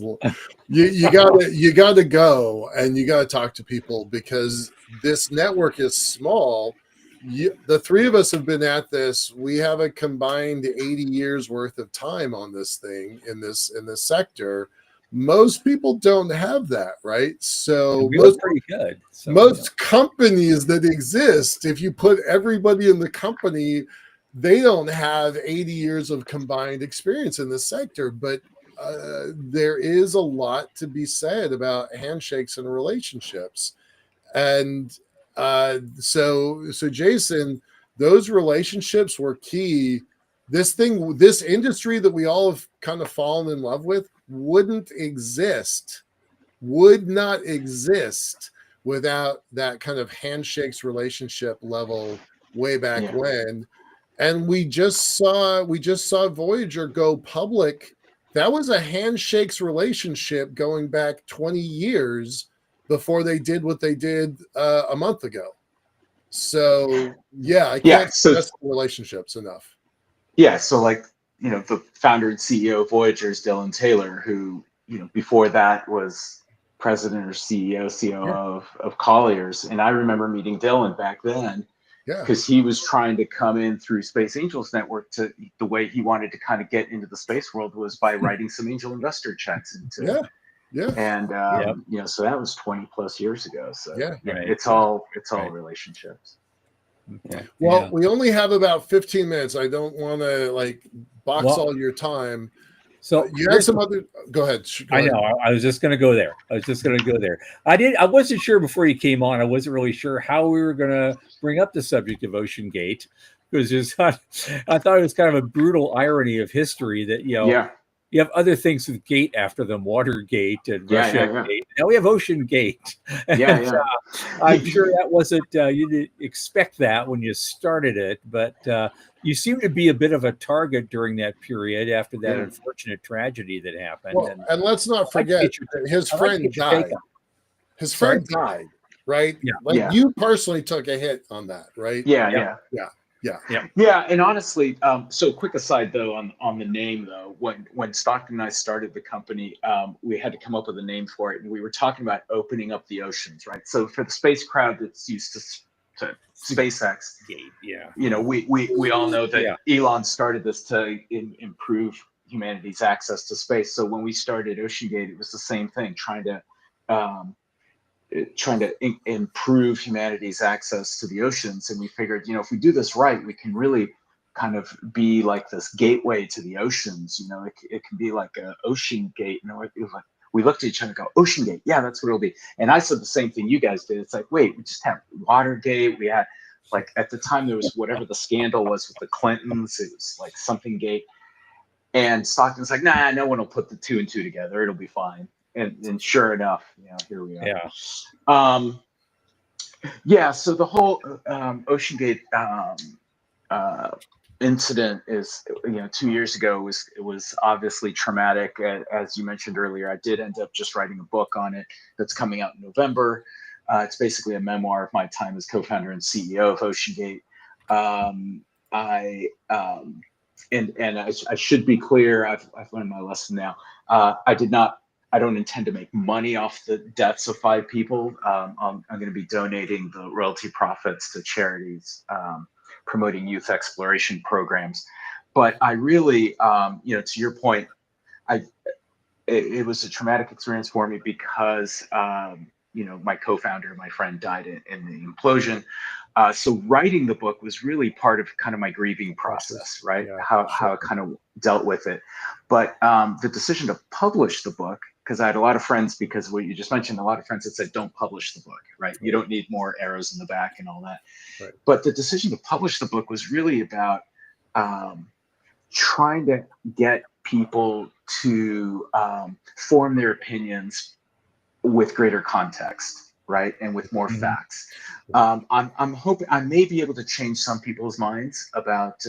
Speaker 2: you gotta go, and you gotta talk to people, because this network is small. The three of us have been at this. We have a combined 80 years worth of time on this thing in this sector. Most people don't have that, right? So
Speaker 1: most pretty good. So,
Speaker 2: most companies that exist, if you put everybody in the company, they don't have 80 years of combined experience in this sector. But there is a lot to be said about handshakes and relationships. And so Jason, those relationships were key. This industry that we all have kind of fallen in love with would not exist without that kind of handshakes relationship level way back when. And we just saw Voyager go public. That was a handshakes relationship going back 20 years before they did what they did a month ago. So I can't stress relationships enough.
Speaker 3: Yeah, so the founder and CEO of Voyager is Dylan Taylor, who before that was president or CEO, COO of Colliers. And I remember meeting Dylan back then, because he was trying to come in through Space Angels Network. To the way he wanted to kind of get into the space world was by writing some angel investor checks into. And so that was 20 plus years ago. So it's all relationships.
Speaker 1: Okay.
Speaker 2: Well, we only have about 15 minutes. I don't want to box all your time. So you had some other. Go ahead.
Speaker 1: I know. I was just going to go there. I wasn't sure before you came on. I wasn't really sure how we were going to bring up the subject of Ocean Gate, because I thought it was kind of a brutal irony of history that you have other things with Gate after them, Watergate and Russia Gate. Now we have Ocean Gate. I'm sure that wasn't, you didn't expect that when you started it, but you seem to be a bit of a target during that period after that unfortunate tragedy that happened.
Speaker 2: Well, and let's not forget his friend died. His friend died, right? You personally took a hit on that, right?
Speaker 3: Yeah. And honestly, so quick aside though on the name though, when Stockton and I started the company, we had to come up with a name for it, and we were talking about opening up the oceans, right? So for the space crowd that's used to SpaceX, we all know that Elon started this to improve humanity's access to space. So when we started Ocean Gate, it was the same thing, trying to improve humanity's access to the oceans. And we figured, if we do this right, we can really kind of be like this gateway to the oceans. It can be like an ocean gate. We looked at each other and go, Ocean Gate. Yeah, that's what it'll be. And I said the same thing you guys did. It's like, wait, we just have Watergate. We had, at the time, there was whatever the scandal was with the Clintons. It was like something gate. And Stockton's like, nah, no one will put the two and two together. It'll be fine. And sure enough, here we are. So the whole Ocean Gate incident is, 2 years ago it was obviously traumatic. As you mentioned earlier, I did end up just writing a book on it that's coming out in November. It's basically a memoir of my time as co-founder and CEO of OceanGate. I should be clear. I've learned my lesson now. I don't intend to make money off the deaths of 5 people. I'm going to be donating the royalty profits to charities promoting youth exploration programs. But I really, to your point, it was a traumatic experience for me because, my co-founder, my friend, died in the implosion. So writing the book was really part of kind of my grieving process, right?
Speaker 2: Yeah,
Speaker 3: how I kind of dealt with it. But the decision to publish the book, because I had a lot of friends, because what you just mentioned, a lot of friends that said, don't publish the book, right? You don't need more arrows in the back and all that.
Speaker 2: Right.
Speaker 3: But the decision to publish the book was really about trying to get people to form their opinions with greater context, right, and with more facts. I'm hoping I may be able to change some people's minds about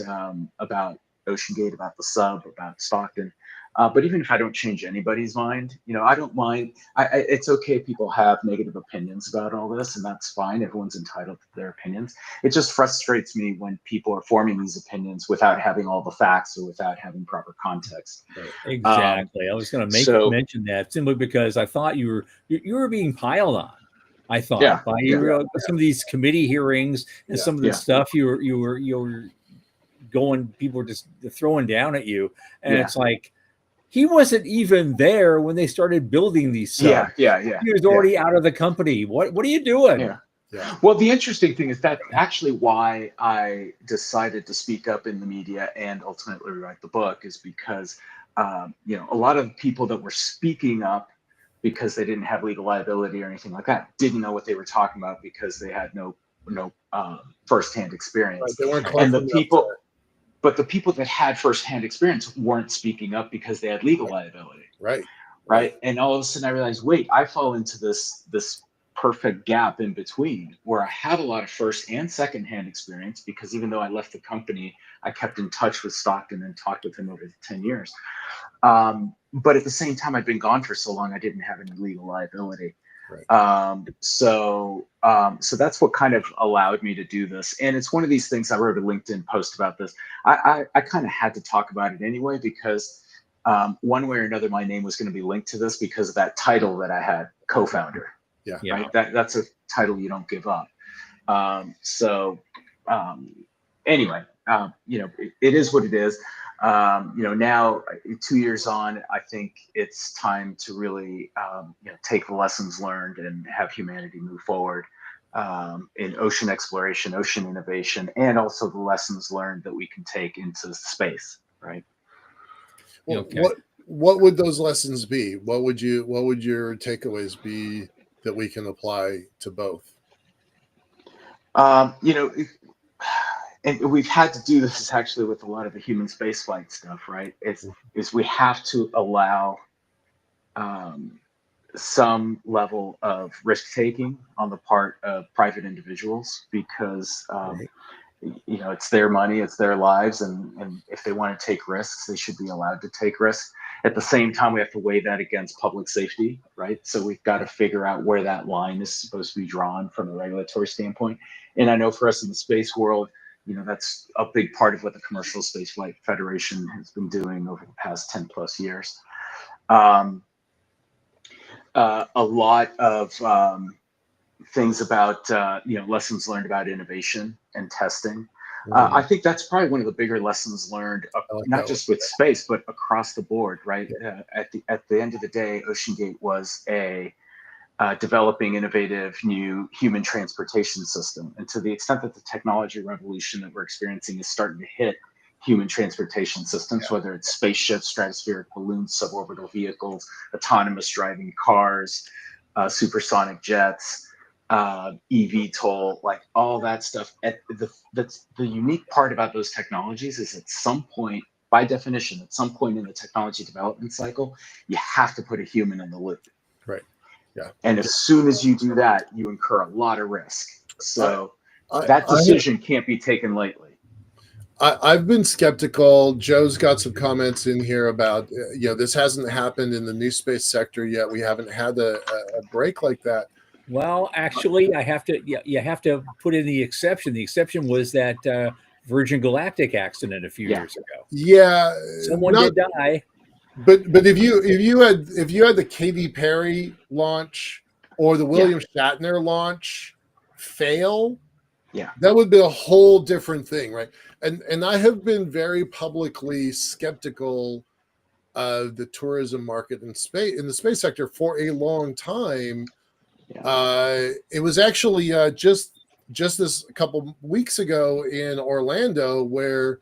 Speaker 3: OceanGate, about the sub, about Stockton. But even if I don't change anybody's mind, I don't mind. It's okay if people have negative opinions about all this, and that's fine. Everyone's entitled to their opinions. It just frustrates me when people are forming these opinions without having all the facts or without having proper context.
Speaker 1: Right. Exactly. I was going to mention that simply because I thought you were being piled on. I thought by some of these committee hearings and some of the stuff you were going, people were just throwing down at you, and it's like, he wasn't even there when they started building these subs. He was already out of the company. What are you doing?
Speaker 3: Yeah. Well, the interesting thing is that's actually why I decided to speak up in the media and ultimately write the book, is because a lot of people that were speaking up because they didn't have legal liability or anything like that didn't know what they were talking about because they had no firsthand experience.
Speaker 2: Right. They weren't
Speaker 3: and the people. But the people that had firsthand experience weren't speaking up because they had legal liability. Right. And all of a sudden I realized, wait, I fall into this perfect gap in between where I have a lot of first and secondhand experience, because even though I left the company, I kept in touch with Stockton and talked with him over the 10 years. But at the same time, I'd been gone for so long, I didn't have any legal liability. So that's what kind of allowed me to do this. And it's one of these things, I wrote a LinkedIn post about this. I kind of had to talk about it anyway, because one way or another, my name was going to be linked to this because of that title that I had, co-founder. Right. That's a title you don't give up. Anyway, it is what it is. Now 2 years on, I think it's time to really, take the lessons learned and have humanity move forward in ocean exploration, ocean innovation, and also the lessons learned that we can take into space. Right.
Speaker 2: Well, what would those lessons be? What would your takeaways be that we can apply to both?
Speaker 3: And we've had to do this actually with a lot of the human spaceflight stuff, right? Is we have to allow some level of risk taking on the part of private individuals, because it's their money, it's their lives, and if they want to take risks, they should be allowed to take risks. At the same time, we have to weigh that against public safety, right? So we've got to figure out where that line is supposed to be drawn from a regulatory standpoint. And I know for us in the space world, that's a big part of what the Commercial Spaceflight Federation has been doing over the past 10 plus years. A lot of things about lessons learned about innovation and testing. I think that's probably one of the bigger lessons learned, not just with space, but across the board, right? At the end of the day, OceanGate was a developing innovative new human transportation system. And to the extent that the technology revolution that we're experiencing is starting to hit human transportation systems, whether it's spaceships, stratospheric balloons, suborbital vehicles, autonomous driving cars, supersonic jets, eVTOL, like all that stuff. That's the unique part about those technologies, is at some point, by definition, at some point in the technology development cycle, you have to put a human in the loop.
Speaker 2: Right. Yeah.
Speaker 3: And as soon as you do that, you incur a lot of risk. So that decision can't be taken lightly.
Speaker 2: I've been skeptical. Joe's got some comments in here about, this hasn't happened in the new space sector yet. We haven't had a break like that.
Speaker 1: Well, actually, I have to. You have to put in the exception. The exception was that Virgin Galactic accident a few years ago.
Speaker 2: Yeah,
Speaker 1: Someone did die.
Speaker 2: But if you had the Katy Perry launch or the William Shatner launch fail, that would be a whole different thing, right? And I have been very publicly skeptical of the tourism market in the space sector for a long time. It was actually just this a couple weeks ago in Orlando where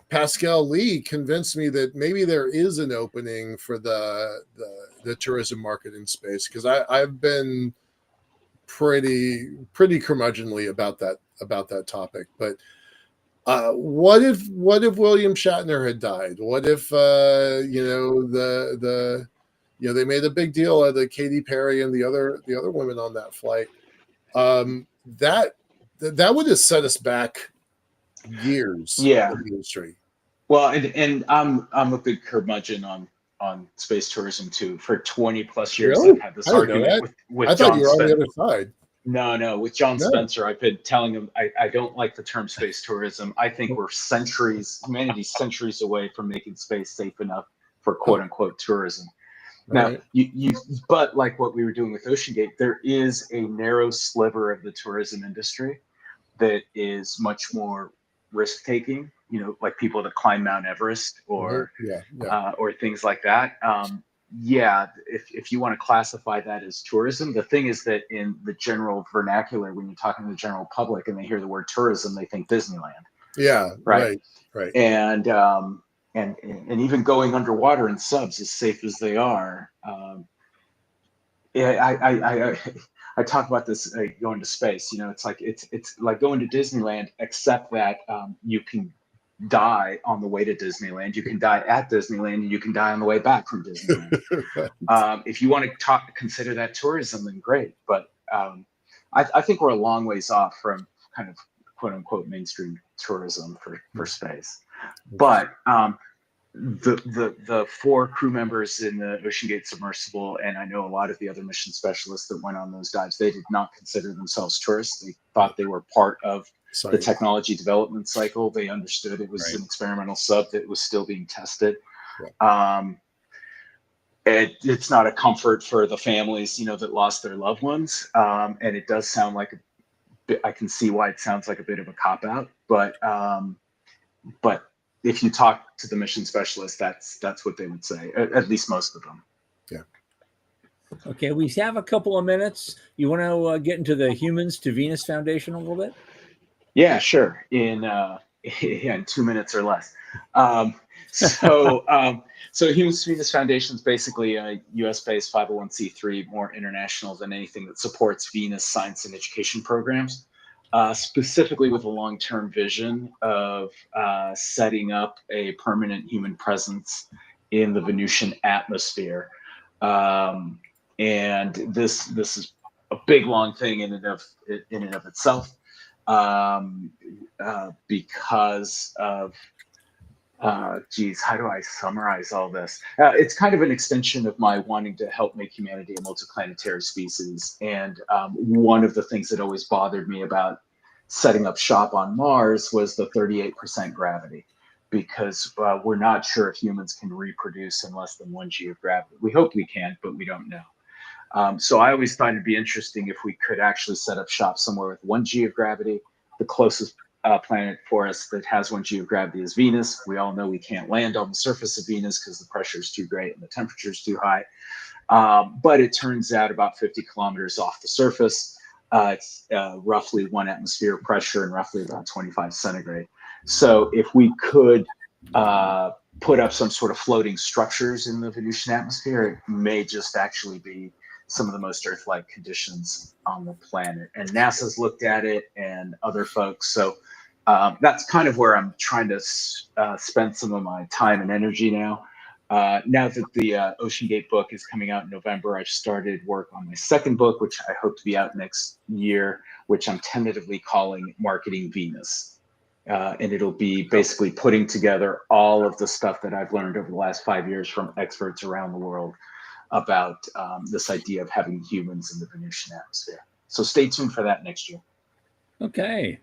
Speaker 2: Pascal Lee convinced me that maybe there is an opening for the tourism market in space, because I've been pretty curmudgeonly about that topic. But what if William Shatner had died? What if they made a big deal of the Katy Perry and the other women on that flight? That would have set us back years of the industry.
Speaker 3: Well, and I'm a big curmudgeon on space tourism too. For 20 plus years,
Speaker 2: Really?
Speaker 3: I've had this argument with
Speaker 2: I thought
Speaker 3: John
Speaker 2: you were on the
Speaker 3: Spencer.
Speaker 2: other side.
Speaker 3: No, with John Spencer, I've been telling him I don't like the term space tourism. I think humanity's centuries away from making space safe enough for quote unquote tourism. Now, but like what we were doing with OceanGate, there is a narrow sliver of the tourism industry that is much more risk taking, like people that climb Mount Everest or things like that. If you want to classify that as tourism, the thing is that in the general vernacular, when you're talking to the general public and they hear the word tourism, they think Disneyland.
Speaker 2: Yeah, right.
Speaker 3: And even going underwater in subs, as safe as they are, I talk about this going to space. It's like going to Disneyland, except that you can die on the way to Disneyland. You can die at Disneyland, and you can die on the way back from Disneyland. If you want to consider that tourism, then great. But I think we're a long ways off from kind of quote unquote mainstream tourism for space. But the 4 crew members in the OceanGate submersible, and I know a lot of the other mission specialists that went on those dives, they did not consider themselves tourists. They thought they were part of the technology development cycle. They understood it was an experimental sub that was still being tested. It's not a comfort for the families, that lost their loved ones. And it does sound like I can see why it sounds like a bit of a cop-out, but if you talk to the mission specialists, that's what they would say, at least most of them.
Speaker 1: Okay, we have a couple of minutes. You want to get into the Humans to Venus Foundation a little bit?
Speaker 3: Yeah, sure. In 2 minutes or less. So Humans to Venus Foundation is basically a U.S.-based 501c3, more international than anything, that supports Venus science and education programs, specifically with a long-term vision of setting up a permanent human presence in the Venusian atmosphere. And this is a big, long thing in and of itself. Because of, how do I summarize all this? It's kind of an extension of my wanting to help make humanity a multiplanetary species. And one of the things that always bothered me about setting up shop on Mars was the 38% gravity, because we're not sure if humans can reproduce in less than 1 G of gravity. We hope we can, but we don't know. So I always thought it'd be interesting if we could actually set up shop somewhere with 1 G of gravity. The closest planet for us that has 1 G of gravity is Venus. We all know we can't land on the surface of Venus because the pressure is too great and the temperature is too high. But it turns out about 50 kilometers off the surface, it's roughly 1 atmosphere of pressure and roughly about 25 centigrade. So if we could put up some sort of floating structures in the Venusian atmosphere, it may just actually be some of the most Earth-like conditions on the planet. And NASA's looked at it and other folks. So that's kind of where I'm trying to spend some of my time and energy now. Now that the OceanGate book is coming out in November, I've started work on my second book, which I hope to be out next year, which I'm tentatively calling Marketing Venus. and it'll be basically putting together all of the stuff that I've learned over the last 5 years from experts around the world about this idea of having humans in the Venusian atmosphere. So stay tuned for that next year.
Speaker 1: Okay.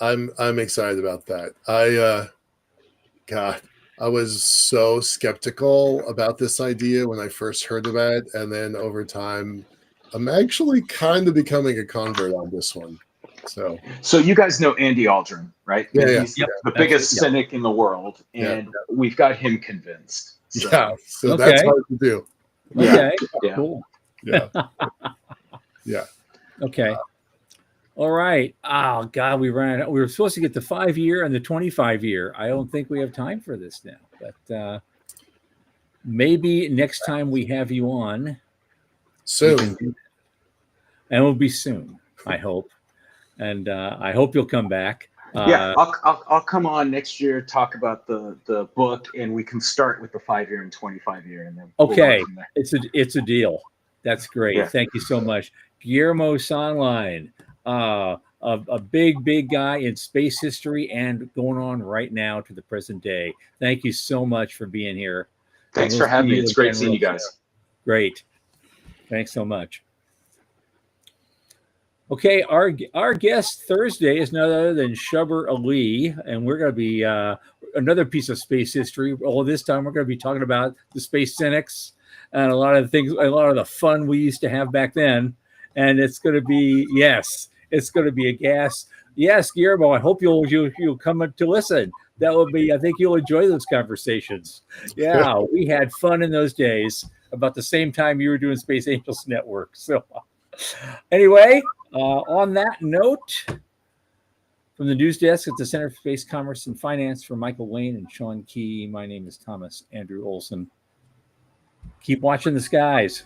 Speaker 2: I'm excited about that. I was so skeptical about this idea when I first heard about it, and then over time, I'm actually kind of becoming a convert on this one. So
Speaker 3: you guys know Andy Aldrin, right?
Speaker 2: Yeah,
Speaker 3: He's the biggest cynic in the world, and we've got him convinced. So.
Speaker 2: So that's hard to do.
Speaker 1: Okay.
Speaker 3: Yeah.
Speaker 1: Cool.
Speaker 2: Yeah. Yeah.
Speaker 1: Okay. All right. Oh God, we ran out. We were supposed to get the 5-year and the 25-year. I don't think we have time for this now, but maybe next time we have you on
Speaker 2: soon,
Speaker 1: and it'll be soon, I hope. And I hope you'll come back.
Speaker 3: I'll come on next year, talk about the book, and we can start with the 5-year and 25-year, and then
Speaker 1: okay, it's a deal. That's great.
Speaker 3: Yeah.
Speaker 1: Thank you so much, Guillermo Söhnlein, a big guy in space history and going on right now to the present day. Thank you so much for being here.
Speaker 3: Thanks for having me. It's great seeing you guys.
Speaker 1: Great. Thanks so much. Okay, our guest Thursday is none other than Shubber Ali, and we're going to be another piece of space history. All this time, we're going to be talking about the space cynics and a lot of the things, a lot of the fun we used to have back then. And it's going to be it's going to be a gas. Yes, Guillermo, I hope you'll come to listen. That will be. I think you'll enjoy those conversations. Yeah, we had fun in those days. About the same time you were doing Space Angels Network. So, anyway. On that note, from the news desk at the Center for Space Commerce and Finance for Michael Lane and Sean Key, my name is Thomas Andrew Olson. Keep watching the skies.